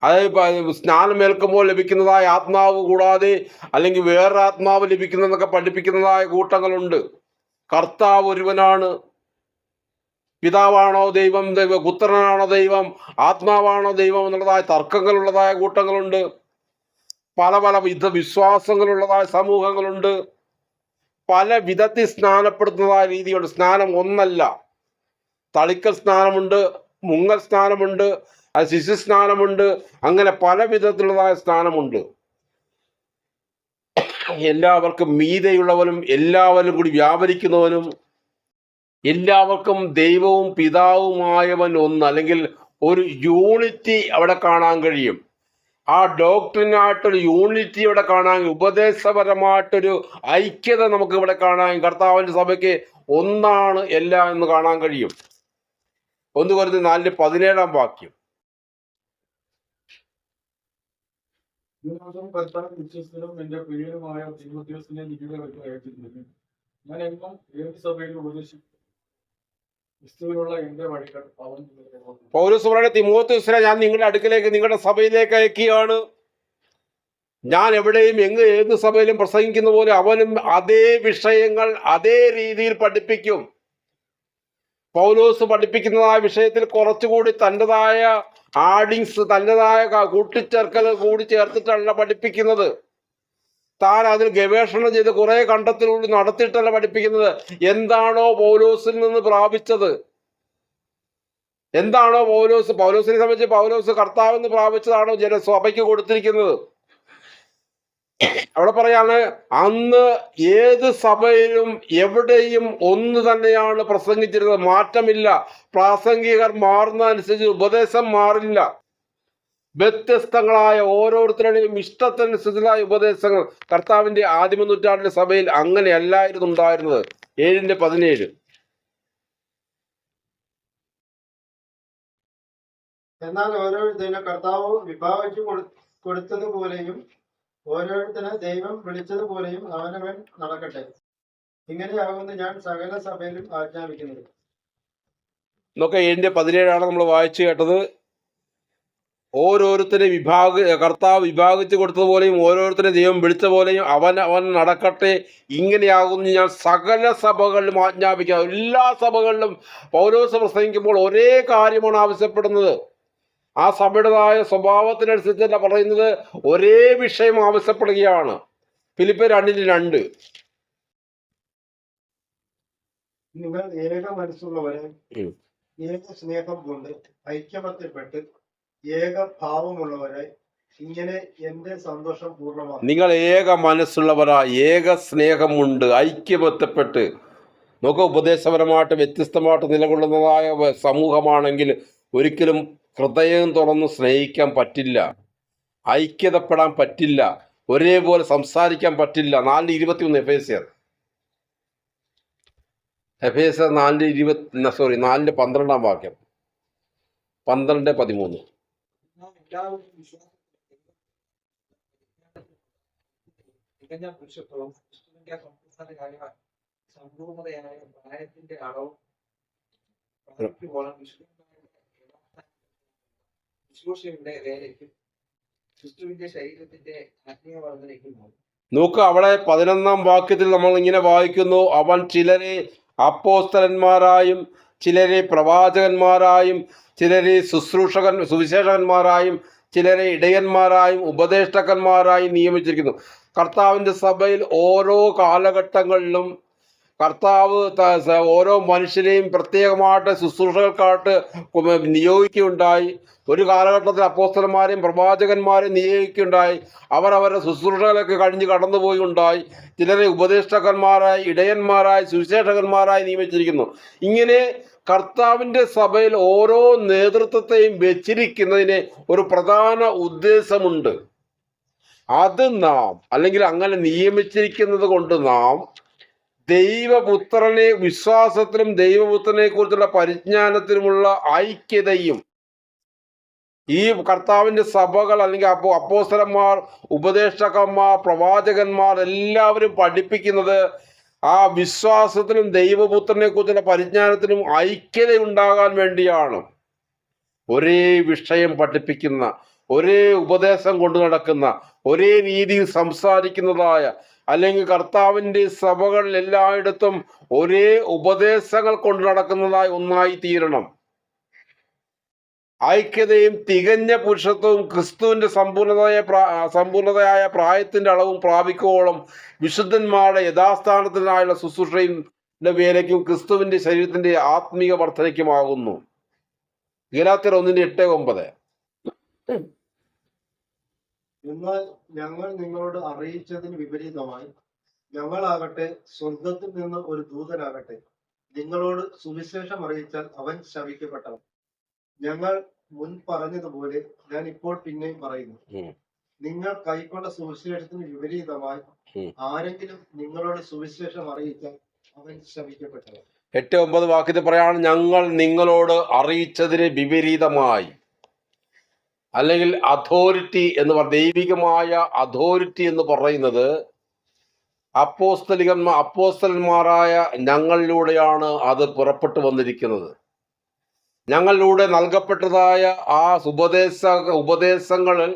Speaker 1: അതായത് സ്നാനമേൽക്കുമ്പോൾ ലഭിക്കുന്നതായ ആത്മാവ് കൂടാതെ അല്ലെങ്കിൽ വേറെ ആത്മാവ് ലഭിക്കുന്നതെന്നൊക്കെ പഠിപ്പിക്കുന്നതായ കൂട്ടങ്ങളുണ്ട്. കർത്താവ് ഒരുവനാണ്. പിതാവാണോ ദൈവം, പുത്രനാണോ ദൈവം, ആത്മാവാണോ ദൈവം എന്നുള്ളതായ തർക്കങ്ങളുള്ളതായ കൂട്ടങ്ങളുണ്ട്. പല വിശ്വാസങ്ങളുള്ളതായ സമൂഹങ്ങളുണ്ട്. പല വിധത്തിൽ സ്നാനപ്പെടുത്തുന്നതായ രീതിയുണ്ട്. സ്നാനം ഒന്നല്ല. തളിക്കൽ സ്നാനമുണ്ട്, മുങ്ങൽ സ്നാനമുണ്ട്, ശിശു സ്നാനമുണ്ട്, അങ്ങനെ പല വിധത്തിലുള്ളതായ സ്നാനമുണ്ട്. എല്ലാവർക്കും മീതെയുള്ളവനും എല്ലാവരും കൂടി വ്യാപരിക്കുന്നവനും എല്ലാവർക്കും ദൈവവും പിതാവുമായവൻ ഒന്ന്, അല്ലെങ്കിൽ ഒരു യൂണിറ്റി അവിടെ കാണാൻ കഴിയും. ആ ഡോക്ടറിനായിട്ടൊരു യൂണിറ്റി ഇവിടെ കാണാൻ, ഉപദേശപരമായിട്ടൊരു ഐക്യത നമുക്ക് ഇവിടെ കാണാൻ, കർത്താവിന്റെ സഭയ്ക്ക് ഒന്നാണ് എല്ലാം എന്ന് കാണാൻ കഴിയും. 1 കൊരിന്ത്യർ 4:17 വാക്യം.
Speaker 2: വിശ്വസ്തനും എന്റെ പ്രിയനുമായ തിമോഥെയോസിനെ നിങ്ങളുടെ അടുത്ത് അയച്ചിരിക്കുന്നു. ഞാൻ എന്നും ഏത് സഭയിൽ ഉപദേശിക്കും ക്രിസ്തുവിനുള്ള എന്റെ വഴികൾ അവൻ.
Speaker 1: പൗലോസ് പറയുന്ന തിമോഥെയോസിനെ ഞാൻ നിങ്ങളുടെ അടുക്കലേക്ക്, നിങ്ങളുടെ സഭയിലേക്ക് അയക്കുകയാണ്. ഞാൻ എവിടെയും ഏത് സഭയിലും പ്രസംഗിക്കുന്ന പോലെ അവനും അതേ വിഷയങ്ങൾ അതേ രീതിയിൽ പഠിപ്പിക്കും. പൗലോസ് പഠിപ്പിക്കുന്നതായ വിഷയത്തിൽ കുറച്ചുകൂടി തൻ്റെതായ ആഡിങ്സ്, തൻ്റെതായ കൂട്ടിച്ചേർക്കൽ കൂടി ചേർത്തിട്ടല്ല പഠിപ്പിക്കുന്നത്. താൻ അതിൽ ഗവേഷണം ചെയ്ത് കുറെ കണ്ടെത്തലുകൾ നടത്തിയിട്ടല്ല പഠിപ്പിക്കുന്നത്. എന്താണോ പൗലോസിൽ നിന്ന് പ്രാപിച്ചത്, എന്താണോ പൗലോസിനെ സംബന്ധിച്ച് പൗലോസ് കർത്താവെന്ന് പ്രാപിച്ചതാണോ സഭയ്ക്ക് കൊടുത്തിരിക്കുന്നത്. അവിടെ പറയാണ്, അന്ന് ഏത് സഭയിലും എവിടെയും ഒന്ന് തന്നെയാണ് പ്രസംഗിച്ചിരുന്നത്, മാറ്റമില്ല. പ്രാസംഗികർ മാറുന്നതനുസരിച്ച് ഉപദേശം മാറില്ല. വ്യത്യസ്തങ്ങളായ ഓരോരുത്തരുടെയും ഇഷ്ടത്തിനനുസരിച്ചുള്ള ഉപദേശങ്ങൾ. കർത്താവിന്റെ ആദിമ നൂറ്റാണ്ടിലെ സഭയിൽ അങ്ങനെയല്ലായിരുന്നു ഉണ്ടായിരുന്നത്. 7:17.
Speaker 2: എന്നാൽ ഓരോരുത്തരും കർത്താവ് വിഭാഗിച്ചു കൊടുത്തതുപോലെയും ഓരോരുത്തരെ ദൈവം വിളിച്ചതുപോലെയും അവനവൻ നടക്കട്ടെ. ഇങ്ങനെയാകുന്നു ഞാൻ സകല സഭയിലും ആജ്ഞാപിക്കുന്നത്.
Speaker 1: 7:17 നമ്മൾ വായിച്ചു കേട്ടത്. ഓരോരുത്തരെ കർത്താവ് വിഭാഗിച്ചു കൊടുത്തതുപോലെയും ഓരോരുത്തരെ ദൈവം വിളിച്ച പോലെയും അവൻ നടക്കട്ടെ. ഇങ്ങനെയാകുന്നു ഞാൻ സകല സഭകളിലും ആജ്ഞാപിക്കുക. എല്ലാ സഭകളിലും പൗലോസ് പ്രസംഗിക്കുമ്പോൾ ഒരേ കാര്യമാണ് ആവശ്യപ്പെടുന്നത്. ആ സഭയുടേതായ സ്വഭാവത്തിനനുസരിച്ചല്ല പറയുന്നത്, ഒരേ വിഷയം ആവശ്യപ്പെടുകയാണ്. ഫിലിപ്പിയർ 2:2.
Speaker 2: നിങ്ങൾ ഏക മനസ്സുള്ളവരെ
Speaker 1: ഉം.
Speaker 2: ഏക സ്നേഹം കൊണ്ട് ഐക്യമത്യപ്പെട്ട് ഏക ഭാവമുള്ളവരെ ഇങ്ങനെ എന്റെ സന്തോഷം പൂർണ്ണമാക്കും.
Speaker 1: നിങ്ങൾ ഏക മനസ്സുള്ളവരാ, ഏക സ്നേഹമുണ്ട്, ഐക്യബന്ധപ്പെട്ട്. നമുക്ക് ഉപദേശപരമായിട്ട് വ്യത്യസ്തമായിട്ട് നിലകൊള്ളുന്നതായ സമൂഹമാണെങ്കിൽ ഒരിക്കലും ഹൃദയം തുറന്ന് സ്നേഹിക്കാൻ പറ്റില്ല, ഐക്യതപ്പെടാൻ പറ്റില്ല, ഒരേപോലെ സംസാരിക്കാൻ പറ്റില്ല. 4:21 എഫേസ്യർ 4:12 വാക്യം, 12:13.
Speaker 3: നാം എല്ലാവരും വിശ്വാസത്തിൽ തികഞ്ഞ പുരുഷത്വവും ക്രിസ്തുവിന്റെ സമ്പൂർണ്ണതയായ പ്രായത്തിന്റെ അളവും പ്രാപിക്കുവോളം ശുശ്രൂഷയുടെ വേലയ്ക്കും ക്രിസ്തുവിന്റെ ശരീരത്തിന്റെ ആത്മീയ വർദ്ധനയ്ക്കും
Speaker 1: നോക്ക്, അവിടെ 11 വാക്യത്തിൽ നമ്മൾ ഇങ്ങനെ വായിക്കുന്നു, അവൻ ചിലരെ അപ്പോസ്തലന്മാരായും ചിലരെ പ്രവാചകന്മാരായും ചിലരെ സുവിശേഷകന്മാരായും ചിലരെ ഇടയന്മാരായും ഉപദേഷ്ടാക്കന്മാരായും നിയമിച്ചിരിക്കുന്നു. കർത്താവിൻ്റെ സഭയിൽ ഓരോ കാലഘട്ടങ്ങളിലും കർത്താവ് ഓരോ മനുഷ്യരെയും പ്രത്യേകമായിട്ട് ശുശ്രൂഷകൾക്കായിട്ട് നിയോഗിക്കുകയുണ്ടായി. ഒരു കാലഘട്ടത്തിൽ അപ്പോസ്തലന്മാരെയും പ്രവാചകന്മാരെയും നിയോഗിക്കുകയുണ്ടായി. അവരവരുടെ ശുശ്രൂഷകളൊക്കെ കഴിഞ്ഞ് കടന്നുപോയി ഉണ്ടായി. ചിലരെ ഉപദേഷ്ടാക്കന്മാരായി, ഇടയന്മാരായി, സുവിശേഷകന്മാരായി നിയമിച്ചിരിക്കുന്നു. ഇങ്ങനെ കർത്താവിൻ്റെ സഭയിൽ ഓരോ നേതൃത്വത്തെയും വെച്ചിരിക്കുന്നതിന് ഒരു പ്രധാന ഉദ്ദേശമുണ്ട്. അത് നാം, അല്ലെങ്കിൽ അങ്ങനെ നിയമിച്ചിരിക്കുന്നത് കൊണ്ട് നാം ദൈവപുത്രനെ വിശ്വാസത്തിലും ദൈവപുത്രനെ കുറിച്ചുള്ള പരിജ്ഞാനത്തിലുമുള്ള ഐക്യതയും, ഈ കർത്താവിൻ്റെ സഭകൾ അല്ലെങ്കിൽ അപ്പോസ്തലന്മാർ, ഉപദേഷ്ടാക്കന്മാർ, പ്രവാചകന്മാർ എല്ലാവരും പഠിപ്പിക്കുന്നത് ആ വിശ്വാസത്തിലും ദൈവപുത്രനെ കുറിച്ചുള്ള പരിജ്ഞാനത്തിലും ഐക്യത ഉണ്ടാകാൻ വേണ്ടിയാണ്. ഒരേ വിഷയം പഠിപ്പിക്കുന്ന, ഒരേ ഉപദേശം കൊണ്ടു നടക്കുന്ന, ഒരേ രീതിയിൽ സംസാരിക്കുന്നതായ, അല്ലെങ്കിൽ കർത്താവിൻ്റെ സഭകളിൽ എല്ലായിടത്തും ഒരേ ഉപദേശങ്ങൾ കൊണ്ടു നടക്കുന്നതായി ഒന്നായി തീരണം. ഐക്യതയും തികഞ്ഞ പുരുഷത്വവും ക്രിസ്തുവിന്റെ സമ്പൂർണതയായ പ്രായത്തിന്റെ അളവും പ്രാപിക്കുവോളം വിശുദ്ധന്മാരുടെ യഥാസ്ഥാനത്തിനായുള്ള ശുശ്രൂഷയുടെ വേലയ്ക്കും ക്രിസ്തുവിന്റെ ശരീരത്തിന്റെ ആത്മീയ വർധനയ്ക്കുമാകുന്നു. ഗലാത്യർ 1:8-9.
Speaker 2: എന്നാൽ ഞങ്ങൾ നിങ്ങളോട് അറിയിച്ചതിന് വിപരീതമായി ഞങ്ങളാകട്ടെ സ്വർഗത്തിൽ നിന്ന് ഒരു ദൂതനാകട്ടെ നിങ്ങളോട് സുവിശേഷം അറിയിച്ചാൽ അവൻ ശപിക്കപ്പെട്ടവൻ. ഞങ്ങൾ മുൻ പറഞ്ഞതുപോലെ ഞാൻ ഇപ്പോൾ പിന്നെയും പറയുന്നു, നിങ്ങൾ കൈക്കൊണ്ട സുവിശേഷത്തിന് വിപരീതമായി ആരെങ്കിലും നിങ്ങളോട് സുവിശേഷം അറിയിച്ചാൽ അവൻ ശപിക്കപ്പെട്ടവൻ.
Speaker 1: 8-9 വാക്യത്തിൽ പറയാണ്, ഞങ്ങൾ നിങ്ങളോട് അറിയിച്ചതിന് വിപരീതമായി, അല്ലെങ്കിൽ അതോറിറ്റി എന്ന് ദൈവികമായ അതോറിറ്റി എന്ന് പറയുന്നത് അപ്പോസ്തലന്മാരായ ഞങ്ങളിലൂടെയാണ് അത് പുറപ്പെട്ടു വന്നിരിക്കുന്നത്. ഞങ്ങളിലൂടെ നൽകപ്പെട്ടതായ ആ ഉപദേശങ്ങളിൽ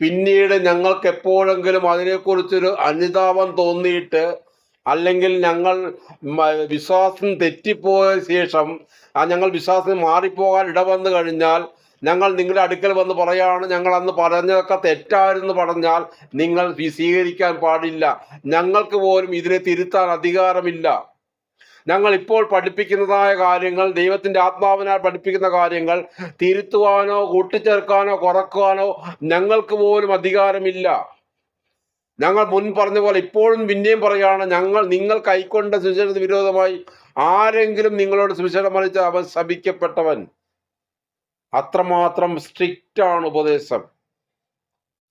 Speaker 1: പിന്നീട് ഞങ്ങൾക്ക് എപ്പോഴെങ്കിലും അതിനെക്കുറിച്ചൊരു അനുതാപം തോന്നിയിട്ട്, അല്ലെങ്കിൽ ഞങ്ങൾ വിശ്വാസം തെറ്റിപ്പോയ ശേഷം ഞങ്ങൾ വിശ്വാസം മാറിപ്പോകാൻ ഇടവന്നു കഴിഞ്ഞാൽ ഞങ്ങൾ നിങ്ങളുടെ അടുക്കൽ വന്ന് പറയാണ്, ഞങ്ങൾ അന്ന് പറഞ്ഞതൊക്കെ തെറ്റായിരുന്നു പറഞ്ഞാൽ നിങ്ങൾ സ്വീകരിക്കാൻ പാടില്ല. ഞങ്ങൾക്ക് പോലും ഇതിനെ തിരുത്താൻ അധികാരമില്ല. ഞങ്ങൾ ഇപ്പോൾ പഠിപ്പിക്കുന്നതായ കാര്യങ്ങൾ, ദൈവത്തിൻ്റെ ആത്മാവിനാൽ പഠിപ്പിക്കുന്ന കാര്യങ്ങൾ തിരുത്തുവാനോ കൂട്ടിച്ചേർക്കാനോ കുറക്കുവാനോ ഞങ്ങൾക്ക് പോലും അധികാരമില്ല. ഞങ്ങൾ മുൻ പറഞ്ഞ പോലെ ഇപ്പോഴും പിന്നെയും പറയുകയാണ്, നിങ്ങൾ കൈക്കൊണ്ട സുവിശേഷത്തിന് വിരോധമായി ആരെങ്കിലും നിങ്ങളോട് സുവിശേഷം അറിയിച്ച അവൻ ശപിക്കപ്പെട്ടവൻ. അത്രമാത്രം സ്ട്രിക്റ്റ് ആണ് ഉപദേശം.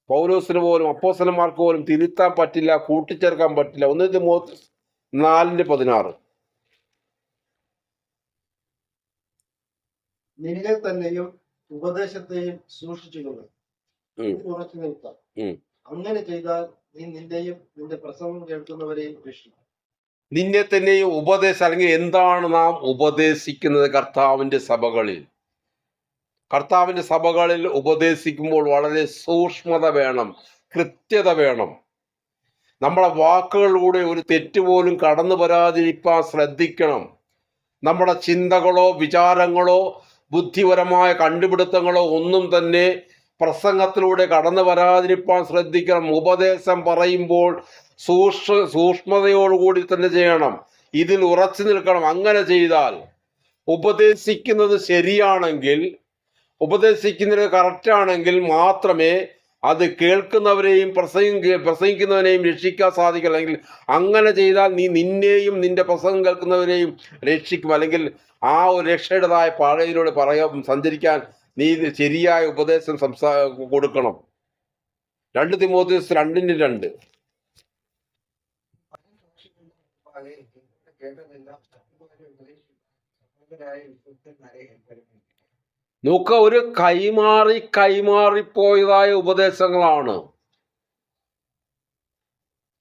Speaker 1: പൗലോസിന് പോലും അപ്പോസ്തലന്മാർക്ക് പോലും തിരുത്താൻ പറ്റില്ല, കൂട്ടിച്ചേർക്കാൻ പറ്റില്ല. 1 തിമോഥെയോസ് 4:16.
Speaker 2: നിന്നെ തന്നെയും ഉപദേശത്തെയും സൂക്ഷിച്ചുകൊണ്ട് ഉറച്ചു നിൽക്കാം. അങ്ങനെ ചെയ്താൽ നീ നിന്റെയും നിന്റെ പ്രസംഗം കേൾക്കുന്നവരെയും രക്ഷിക്കും.
Speaker 1: നിന്നെ തന്നെയും ഉപദേശം, അല്ലെങ്കിൽ എന്താണ് നാം ഉപദേശിക്കുന്നത് കർത്താവിൻ്റെ സഭകളിൽ? കർത്താവിന്റെ സഭകളിൽ ഉപദേശിക്കുമ്പോൾ വളരെ സൂക്ഷ്മത വേണം, കൃത്യത വേണം. നമ്മുടെ വാക്കുകളിലൂടെ ഒരു തെറ്റുപോലും കടന്നു വരാതിരിക്കാൻ ശ്രദ്ധിക്കണം. നമ്മുടെ ചിന്തകളോ വിചാരങ്ങളോ ബുദ്ധിപരമായ കണ്ടുപിടുത്തങ്ങളോ ഒന്നും തന്നെ പ്രസംഗത്തിലൂടെ കടന്നു വരാതിരിക്കാൻ ശ്രദ്ധിക്കണം. ഉപദേശം പറയുമ്പോൾ സൂക്ഷ്മതയോടുകൂടി തന്നെ ചെയ്യണം. ഇതിൽ ഉറച്ചു നിൽക്കണം. അങ്ങനെ ചെയ്താൽ ഉപദേശിക്കുന്നത് ശരിയാണെങ്കിൽ, ഉപദേശിക്കുന്നത് കറക്റ്റാണെങ്കിൽ മാത്രമേ അത് കേൾക്കുന്നവരെയും പ്രസംഗിക്കുന്നവനെയും രക്ഷിക്കാൻ സാധിക്കും. അല്ലെങ്കിൽ അങ്ങനെ ചെയ്താൽ നീ നിന്നെയും നിന്റെ പ്രസംഗം കേൾക്കുന്നവരെയും രക്ഷിക്കും. അല്ലെങ്കിൽ ആ ഒരു രക്ഷയുടേതായ പാതയിലൂടെ സഞ്ചരിക്കാൻ നീ ശരിയായ ഉപദേശം കൊടുക്കണം. 2 തിമോഥെയോസ് 2:2.
Speaker 3: കേട്ടതെല്ലാം സത്യമായി ഉപദേശിക്കുന്നവരായ വിശുദ്ധന്മാരെ ഏൽപ്പിക്കുന്നു.
Speaker 1: നോക്ക, ഒരു കൈമാറിപ്പോയതായ ഉപദേശങ്ങളാണ്.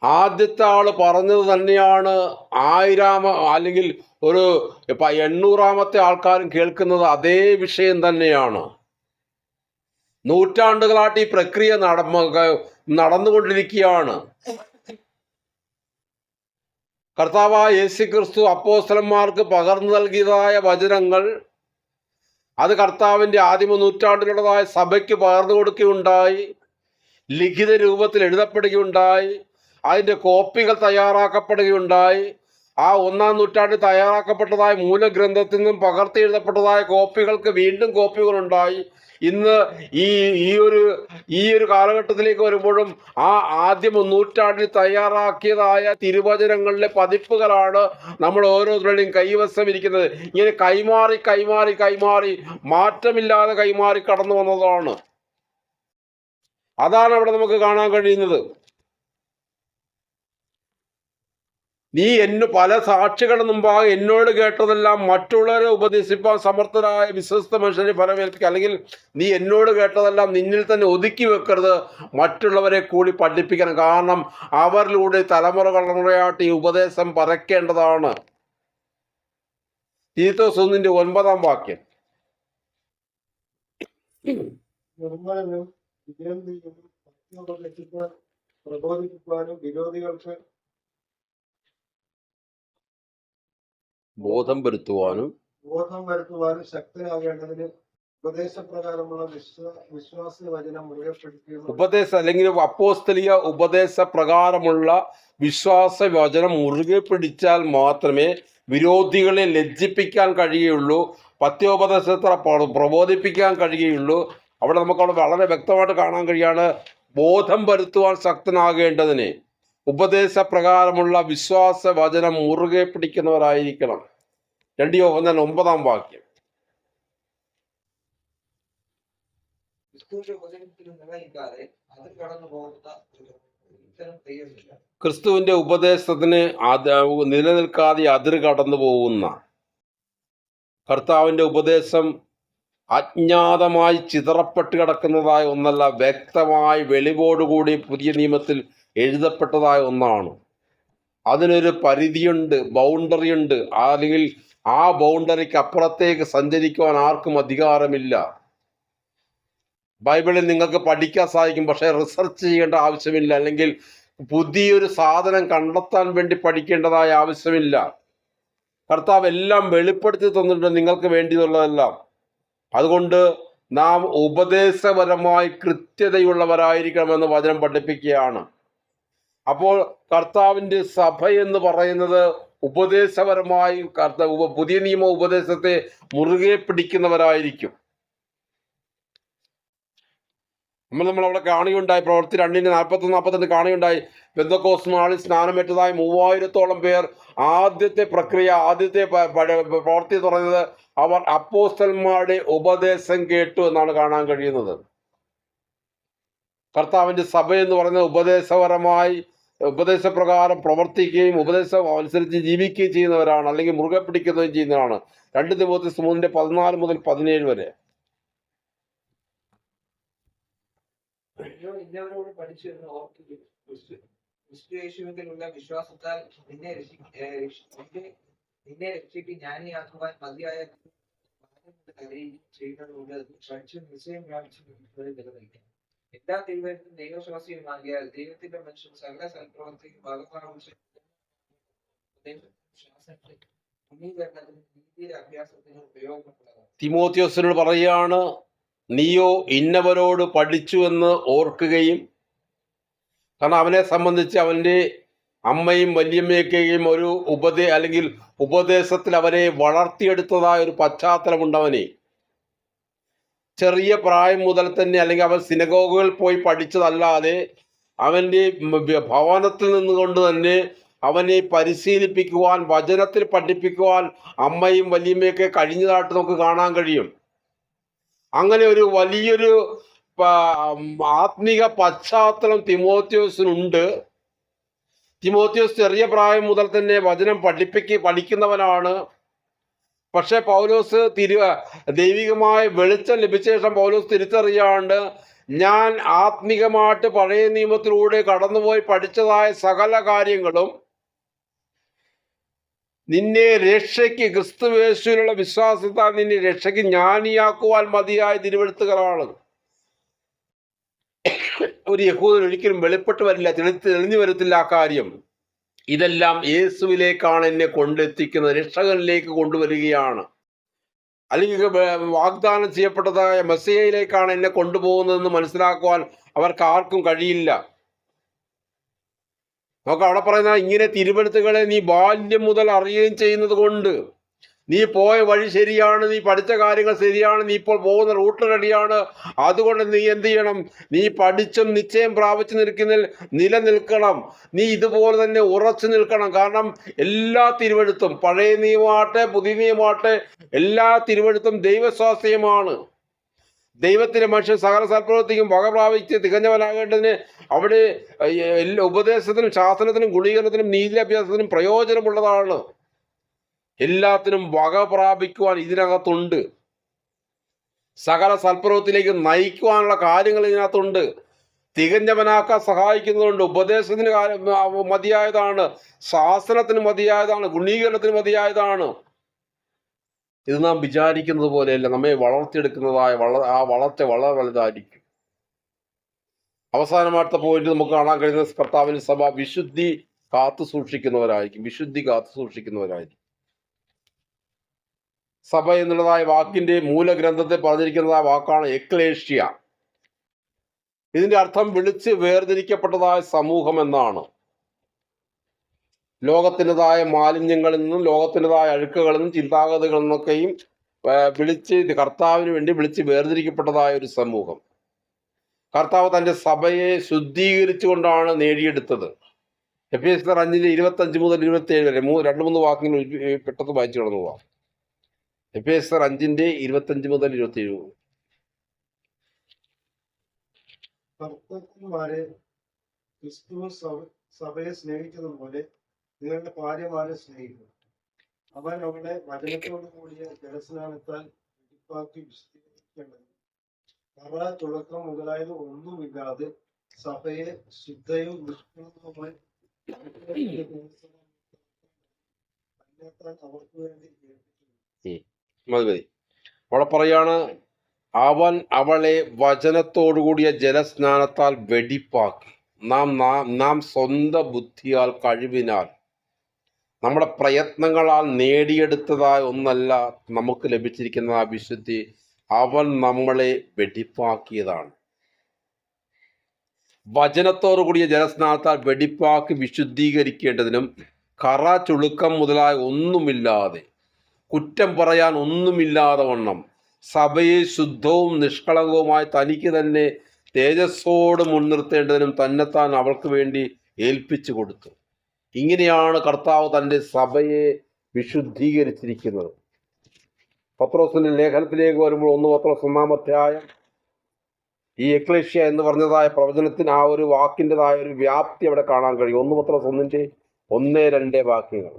Speaker 1: ആദ്യത്തെ ആള് പറഞ്ഞത് തന്നെയാണ് 1000 അല്ലെങ്കിൽ ഒരു 800ാമത്തെ ആൾക്കാരും കേൾക്കുന്നത് അതേ വിഷയം തന്നെയാണ്. നൂറ്റാണ്ടുകളായിട്ട് ഈ പ്രക്രിയ നടന്നുകൊണ്ടിരിക്കുകയാണ്. കർത്താവായ യേശുക്രിസ്തു അപ്പോസ്തലന്മാർക്ക് പകർന്നു നൽകിയതായ വചനങ്ങൾ അത് കർത്താവിന്റെ ആദിമ നൂറ്റാണ്ടിലുള്ളതായ സഭയ്ക്ക് പകർന്നു കൊടുക്കുകയുണ്ടായി, ലിഖിത രൂപത്തിൽ എഴുതപ്പെടുകയുണ്ടായി, അതിൻ്റെ കോപ്പികൾ തയ്യാറാക്കപ്പെടുകയുണ്ടായി. ആ 1-ാം നൂറ്റാണ്ടിൽ തയ്യാറാക്കപ്പെട്ടതായ മൂലഗ്രന്ഥത്തിൽ നിന്നും പകർത്തി എഴുതപ്പെട്ടതായ കോപ്പികൾക്ക് വീണ്ടും കോപ്പികളുണ്ടായി. ഇന്ന് ഈ ഒരു കാലഘട്ടത്തിലേക്ക് വരുമ്പോഴും ആ ആദ്യം നൂറ്റാണ്ടിൽ തയ്യാറാക്കിയതായ തിരുവചനങ്ങളിലെ പതിപ്പുകളാണ് നമ്മൾ ഓരോരുത്തരുടെയും കൈവശം ഇരിക്കുന്നത്. ഇങ്ങനെ കൈമാറി മാറ്റമില്ലാതെ കൈമാറി കടന്നു വന്നതാണ്. അതാണ് അവിടെ നമുക്ക് കാണാൻ കഴിയുന്നത്. നീ പല സാക്ഷികളുടെ മുമ്പാകെ എന്നോട് കേട്ടതെല്ലാം മറ്റുള്ളവരെ ഉപദേശിപ്പാൻ സമർത്ഥരായ വിശ്വസ്ത മനുഷ്യനെ ഫലമേൽപ്പിക്കുക. അല്ലെങ്കിൽ നീ എന്നോട് കേട്ടതെല്ലാം നിന്നിൽ തന്നെ ഒതുക്കി വെക്കരുത്, മറ്റുള്ളവരെ കൂടി പഠിപ്പിക്കണം. കാരണം അവരിലൂടെ തലമുറയായിട്ട് ഈ ഉപദേശം പരക്കേണ്ടതാണ്. തീത്തോസ് 1:9 വാക്യം.
Speaker 2: നിർമ്മലനും വിജയന്തിയും പ്രബോധിപ്പിക്കാനും വിരോധികൾക്ക്
Speaker 1: ബോധം വരുത്തുവാനും
Speaker 2: ശക്തനാകേണ്ടതിന് ഉപദേശപ്രകാരമുള്ള വിശ്വാസ വചനം മുറുകെ പിടിക്കുക.
Speaker 1: ഉപദേശം അല്ലെങ്കിൽ അപ്പോസ്തലിക ഉപദേശ പ്രകാരമുള്ള വിശ്വാസ വചനം മുറുകെ പിടിച്ചാൽ മാത്രമേ വിരോധികളെ ലജ്ജിപ്പിക്കാൻ കഴിയുള്ളൂ, പത്യോപദേശത്തെ പ്രബോധിപ്പിക്കാൻ കഴിയുള്ളൂ. അവിടെ നമുക്കവിടെ വളരെ വ്യക്തമായിട്ട് കാണാൻ കഴിയാണ്, ബോധം വരുത്തുവാൻ ശക്തനാകേണ്ടതിന് ഉപദേശപ്രകാരമുള്ള വിശ്വാസ വചനം മുറുകെ പിടിക്കുന്നവരായിരിക്കണം. 2 യോഹന്നാൻ 9 വാക്യം. ക്രിസ്തുവിന്റെ ഉപദേശത്തിന് നിലനിൽക്കാതെ അതിര് കടന്നു പോകുന്ന, കർത്താവിന്റെ ഉപദേശം അജ്ഞാതമായി ചിതറപ്പെട്ട് കിടക്കുന്നതായ ഒന്നല്ല, വ്യക്തമായി വെളിവോടുകൂടി പുതിയ നിയമത്തിൽ എഴുതപ്പെട്ടതായ ഒന്നാണ്. അതിനൊരു പരിധിയുണ്ട്, ബൗണ്ടറിയുണ്ട്. അല്ലെങ്കിൽ ആ ബൗണ്ടറിക്ക് അപ്പുറത്തേക്ക് സഞ്ചരിക്കുവാൻ ആർക്കും അധികാരമില്ല. ബൈബിളിൽ നിങ്ങൾക്ക് പഠിക്കാൻ സാധിക്കും, പക്ഷേ റിസർച്ച് ചെയ്യേണ്ട ആവശ്യമില്ല. അല്ലെങ്കിൽ പുതിയൊരു സാധനം കണ്ടെത്താൻ വേണ്ടി പഠിക്കേണ്ടതായ ആവശ്യമില്ല. കർത്താവ് എല്ലാം വെളിപ്പെടുത്തി തന്നിട്ടുണ്ട് നിങ്ങൾക്ക് വേണ്ടിയുള്ളതെല്ലാം. അതുകൊണ്ട് നാം ഉപദേശപരമായി കൃത്യതയുള്ളവരായിരിക്കണമെന്ന് വചനം പഠിപ്പിക്കുകയാണ്. അപ്പോൾ കർത്താവിൻ്റെ സഭ എന്ന് പറയുന്നത് ഉപദേശപരമായി പുതിയ നിയമ ഉപദേശത്തെ മുറുകെ പിടിക്കുന്നവരായിരിക്കും. നമ്മളവിടെ കാണുകയുണ്ടായി, പ്രവൃത്തി 2:41-42 കാണുകയുണ്ടായി. പെന്തക്കോസ്ത് നാളിൽ സ്നാനമേറ്റതായി 3000-ഓളം പേർ ആദ്യത്തെ പ്രവൃത്തി പറയുന്നത് അവർ അപ്പോസ്തലന്മാരുടെ ഉപദേശം കേട്ടു എന്നാണ് കാണാൻ കഴിയുന്നത്. കർത്താവിൻ്റെ സഭ എന്ന് പറയുന്നത് ഉപദേശപ്രകാരം പ്രവർത്തിക്കുകയും ഉപദേശം അനുസരിച്ച് ജീവിക്കുകയും ചെയ്യുന്നവരാണ്, അല്ലെങ്കിൽ മുറുകെ പിടിക്കുകയും ചെയ്യുന്നവരാണ്. 2 തിമോഥെയോസ് 3:14 മുതൽ 17 വരെ.
Speaker 3: ഇന്നവരോട് പഠിച്ചു എന്ന് ഓർക്കുക, ക്രിസ്തുയേശുവിലുള്ള വിശ്വാസത്താൽ നിന്നെ രക്ഷിക്കും ജ്ഞാനിയാക്കുവാൻ മതിയായ ദൈവത്തെ അറിയുകയും ചെയ്യുന്നതുകൊണ്ട് പഠിച്ച് നിശ്ചയം പ്രാപിച്ചു നിലനിൽക്കാം. എല്ലാ ദൈവത്തിനും ദൈവശ്വാസിയുമാകിയാൽ ദൈവത്തിന്റെ മനുഷ്യൻ സകല സൽപ്രവർത്തിക്കും ഭാഗമാകും അംഗീകരണത്തിനും നീതിയുടെ അഭ്യാസത്തിനും ഉപയോഗപ്പെടുന്നതാണ്.
Speaker 1: തിമോത്തിയോസിനോട് പറയാണ്, നീയോ ഇന്നവരോട് പഠിച്ചു എന്ന് ഓർക്കുകയും, കാരണം അവനെ സംബന്ധിച്ച് അവൻ്റെ അമ്മയും വല്യമ്മയൊക്കെയും ഒരു അല്ലെങ്കിൽ ഉപദേശത്തിൽ അവരെ വളർത്തിയെടുത്തതായ ഒരു പശ്ചാത്തലമുണ്ട്. അവനെ ചെറിയ പ്രായം മുതൽ തന്നെ, അല്ലെങ്കിൽ അവൻ സിനഗോഗുകളിൽ പോയി പഠിച്ചതല്ലാതെ അവൻ്റെ ഭവനത്തിൽ നിന്നുകൊണ്ട് തന്നെ അവനെ പരിശീലിപ്പിക്കുവാൻ, വചനത്തിൽ പഠിപ്പിക്കുവാൻ അമ്മയും വല്യമ്മയൊക്കെ കഴിഞ്ഞതായിട്ട് നമുക്ക് കാണാൻ കഴിയും. അങ്ങനെ ഒരു വലിയൊരു ആത്മീക പശ്ചാത്തലം തിമോത്തിയോസിനുണ്ട്. തിമോത്തിയോസ് ചെറിയ പ്രായം മുതൽ തന്നെ വചനം പഠിക്കുന്നവനാണ്. പക്ഷെ പൗലോസ് ദൈവികമായ വെളിച്ചം ലഭിച്ച ശേഷം പൗലോസ് തിരിച്ചറിയാണ്ട്, ഞാൻ ആത്മീകമായിട്ട് പഴയ നിയമത്തിലൂടെ കടന്നുപോയി പഠിച്ചതായ സകല കാര്യങ്ങളും നിന്നെ രക്ഷയ്ക്ക്, ക്രിസ്തുയേശുവിലുള്ള വിശ്വാസത്താൽ നിന്നെ രക്ഷയ്ക്ക് ജ്ഞാനിയാക്കുവാൻ മതിയായ തിരുവെഴുത്തുകളാണ്. ഒരു യഹൂദൻ ഒരിക്കലും വെളിപ്പെട്ട് വരില്ല, തെളിഞ്ഞു വരത്തില്ല ആ കാര്യം. ഇതെല്ലാം യേശുവിലേക്കാണ് എന്നെ കൊണ്ടെത്തിക്കുന്നത്, രക്ഷകനിലേക്ക് കൊണ്ടുവരികയാണ്. അല്ലെങ്കിൽ വാഗ്ദാനം ചെയ്യപ്പെട്ടതായ മെസ്സിയയിലേക്കാണ് എന്നെ കൊണ്ടുപോകുന്നതെന്ന് മനസ്സിലാക്കുവാൻ അവർക്ക് ആർക്കും കഴിയില്ല. നമുക്ക് അവിടെ പറയുന്ന ഇങ്ങനെ തിരുവെഴുത്തുകളെ നീ ബാല്യം മുതൽ അറിയുകയും ചെയ്യുന്നത് കൊണ്ട്, നീ പോയ വഴി ശരിയാണ്, നീ പഠിച്ച കാര്യങ്ങൾ ശരിയാണ്, നീ ഇപ്പോൾ പോകുന്ന റൂട്ട് റെഡിയാണ്. അതുകൊണ്ട് നീ എന്ത് ചെയ്യണം? നീ പഠിച്ചും നിശ്ചയം പ്രാപിച്ചു നിലനിൽക്കണം. നീ ഇതുപോലെ തന്നെ ഉറച്ചു നിൽക്കണം. കാരണം എല്ലാ തിരുവെഴുത്തും, പഴയ നിയമമാട്ടെ പുതിയ നിയമമാട്ടെ, എല്ലാ തിരുവെഴുത്തും ദൈവസ്വാസ്ഥ്യമാണ്. ദൈവത്തിന്റെ മനുഷ്യൻ സകല സൽപ്രവൃത്തിക്കും വക പ്രാപിച്ച് തികഞ്ഞവനാകേണ്ടതിന് അവിടെ എല്ലാ ഉപദേശത്തിനും ശാസനത്തിനും ഗുണീകരണത്തിനും നീതിയഭ്യാസത്തിനും പ്രയോജനമുള്ളതാണ്. എല്ലാത്തിനും വക പ്രാപിക്കുവാൻ ഇതിനകത്തുണ്ട്. സകല സൽപ്രവൃത്തിയിലേക്ക് നയിക്കുവാനുള്ള കാര്യങ്ങൾ ഇതിനകത്തുണ്ട്. തികഞ്ഞവനാക്കാൻ സഹായിക്കുന്നതുകൊണ്ട് ഉപദേശത്തിന് മതിയായതാണ്, ശാസനത്തിന് മതിയായതാണ്, ഗുണീകരണത്തിന് മതിയായതാണ്. ഇത് നാം വിചാരിക്കുന്നത് പോലെയല്ല. നമ്മെ വളർത്തിയെടുക്കുന്നതായ ആ വളർച്ച വളരെ വലുതായിരിക്കും. അവസാനമായിട്ട് പോയിന്റ് നമുക്ക് കാണാൻ കഴിയുന്ന, കർത്താവിന്റെ സഭ വിശുദ്ധി കാത്തു സൂക്ഷിക്കുന്നവരായിരിക്കും. സഭ എന്നുള്ളതായ വാക്കിന്റെ മൂലഗ്രന്ഥത്തെ പറഞ്ഞിരിക്കുന്നതായ വാക്കാണ് എക്ലേഷ്യ. ഇതിന്റെ അർത്ഥം വിളിച്ച് വേർതിരിക്കപ്പെട്ടതായ സമൂഹം എന്നാണ്. ലോകത്തിൻ്റെതായ മാലിന്യങ്ങളിൽ നിന്നും, ലോകത്തിൻ്റെതായ അഴുക്കുകളിൽ നിന്നും, ചിന്താഗതികളിൽ നിന്നൊക്കെയും കർത്താവിന് വേണ്ടി വിളിച്ച് വേർതിരിക്കപ്പെട്ടതായ ഒരു സമൂഹം. കർത്താവ് തൻ്റെ സഭയെ ശുദ്ധീകരിച്ചുകൊണ്ടാണ് നേടിയെടുത്തത്. എഫേസ്യർ 5:25 മുതൽ 27 വരെ 2-3 വാക്യങ്ങൾ പെട്ടെന്ന് വായിച്ചു കടന്നു പോവാം. എഫേസ്യർ 5:25 മുതൽ 27.
Speaker 2: ഭർത്താക്കന്മാരെ, ക്രിസ്തു സഭയെ സ്നേഹിച്ചതുപോലെ നിങ്ങളുടെ ഭാര്യമാരെ സ്നേഹിക്കും. അവൻ അവളെ വചനത്തോടു കൂടിയ ജലസ്നാനത്താൽ വെടിപ്പാക്കി വിശദീകരിക്കേണ്ടത് കറ, തുടക്കം മുതലായത് ഒന്നുമില്ലാതെ സഭയെ ശുദ്ധയും നിഷ്കളങ്കവുമായി അവർക്ക് വേണ്ടി
Speaker 1: മതി. അവിടെ പറയാണ്, അവൻ അവളെ വചനത്തോടുകൂടിയ ജലസ്നാനത്താൽ വെടിപ്പാക്കി. നാം സ്വന്തം ബുദ്ധിയാൽ, കഴിവിനാൽ, നമ്മുടെ പ്രയത്നങ്ങളാൽ നേടിയെടുത്തതായ ഒന്നല്ല നമുക്ക് ലഭിച്ചിരിക്കുന്ന ആ വിശുദ്ധി. അവൻ നമ്മളെ വെടിപ്പാക്കിയതാണ്. വചനത്തോടുകൂടിയ ജലസ്നാനത്താൽ വെടിപ്പാക്കി വിശുദ്ധീകരിക്കേണ്ടതിനും കറ, ചുളുക്കം മുതലായ ഒന്നുമില്ലാതെ, കുറ്റം പറയാൻ ഒന്നുമില്ലാതെ വണ്ണം സഭയെ ശുദ്ധവും നിഷ്കളങ്കവുമായി തനിക്ക് തന്നെ തേജസ്സോട് മുൻനിർത്തേണ്ടതിനും തന്നെത്താൻ അവൾക്ക് വേണ്ടി ഏൽപ്പിച്ചു കൊടുത്തു. ഇങ്ങനെയാണ് കർത്താവ് തൻ്റെ സഭയെ വിശുദ്ധീകരിച്ചിരിക്കുന്നത്. പത്രോസിന്റെ ലേഖനത്തിലേക്ക് വരുമ്പോൾ 1 പത്രോസ് 1-ാം അധ്യായം, ഈ എക്ലേഷ്യ എന്ന് പറഞ്ഞതായ പ്രവചനത്തിന് ആ ഒരു വാക്കിൻ്റെതായ ഒരു വ്യാപ്തി അവിടെ കാണാൻ കഴിയും. 1 പത്രോസ് 1:1-2 വാക്യങ്ങൾ.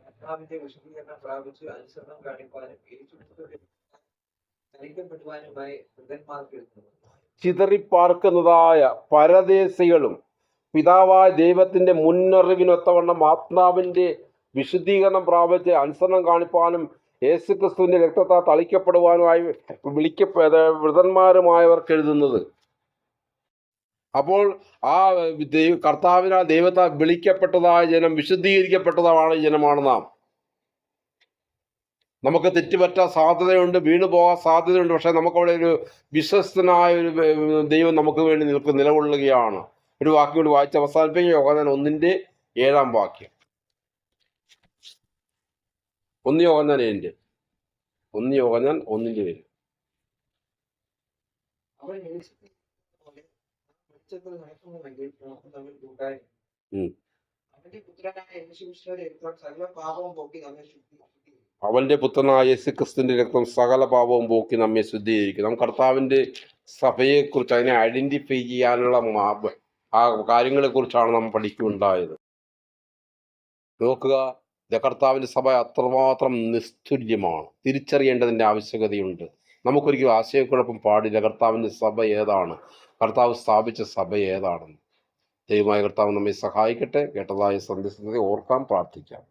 Speaker 3: ആത്മാവിന്റെ വിശദീകരണം പ്രാപിച്ച് അനുസരണം കാണിപ്പാനും യേശുക്രിസ്തുവിന്റെ ധരിക്കപ്പെടുവാനുമായി വൃദ്ധന്മാർക്ക് എത്തുന്നു.
Speaker 1: ചിതറിപ്പാർക്കുന്നതായ പരദേശികളും പിതാവായ ദൈവത്തിൻ്റെ മുന്നറിവിനൊത്തവണ്ണം ആത്മാവിൻ്റെ വിശുദ്ധീകരണം പ്രാപിച്ച് അനുസരണം കാണിപ്പാനും യേശുക്രിസ്തുവിൻ്റെ രക്തത്താൽ തളിക്കപ്പെടുവാനുമായി വൃതന്മാരുമായവർക്ക് എഴുതുന്നത്. അപ്പോൾ ആ കർത്താവിനാൽ ദൈവത്താൽ വിളിക്കപ്പെട്ടതായ ജനം, വിശുദ്ധീകരിക്കപ്പെട്ടതാണ് ജനമാണ് നാം. നമുക്ക് തെറ്റുപറ്റാൻ സാധ്യതയുണ്ട്, വീണു പോകാൻ സാധ്യതയുണ്ട്. പക്ഷെ നമുക്കവിടെ ഒരു വിശ്വസ്തനായ ഒരു ദൈവം നമുക്ക് വേണ്ടി നിലകൊള്ളുകയാണ്. ഒരു വാക്യം കൂടി വായിച്ച് അവസാനിപ്പിക്കുക. യോഹന്നാൻ 1:7 വാക്യം. 1 യോഹന്നാൻ 7. 1 യോഹന്നാൻ 1:7.
Speaker 3: അവൻ യേശുക്രിസ്തുവിനെ വെളിച്ചത്തിൽ നടക്കുന്നുവെങ്കിൽ നമുക്ക് തമ്മിൽ കൂട്ടായ്മ. അവന്റെ പുത്രനായ യേശുക്രിസ്തുവിന്റെ രക്തം സകല പാപവും പോക്കി നമ്മെ ശുദ്ധീകരിക്കും.
Speaker 1: അവന്റെ പുത്രനായ യേശുക്രിസ്തുവിന്റെ രക്തം സകല പാപവും പോക്കി നമ്മെ ശുദ്ധീകരിക്കും. നാം കർത്താവിന്റെ സഭയെക്കുറിച്ച്, അതിനെ ഐഡന്റിഫൈ ചെയ്യാനുള്ള ആ കാര്യങ്ങളെക്കുറിച്ചാണ് നാം പഠിക്കുകയുണ്ടായത്. നോക്കുക, കർത്താവിന്റെ സഭ അത്രമാത്രം നിസ്തുല്യമാണ്. തിരിച്ചറിയേണ്ടതിൻ്റെ ആവശ്യകതയുണ്ട്. നമുക്കൊരിക്കലും ആശയക്കുഴപ്പം പാടില്ല. കർത്താവിൻ്റെ സഭ ഏതാണ്, കർത്താവ് സ്ഥാപിച്ച സഭ ഏതാണെന്ന്. ദൈവമായ കർത്താവ് നമ്മെ സഹായിക്കട്ടെ. കേട്ടതായ സന്ദേശത്തെ ഓർക്കാം, പ്രാർത്ഥിക്കാം.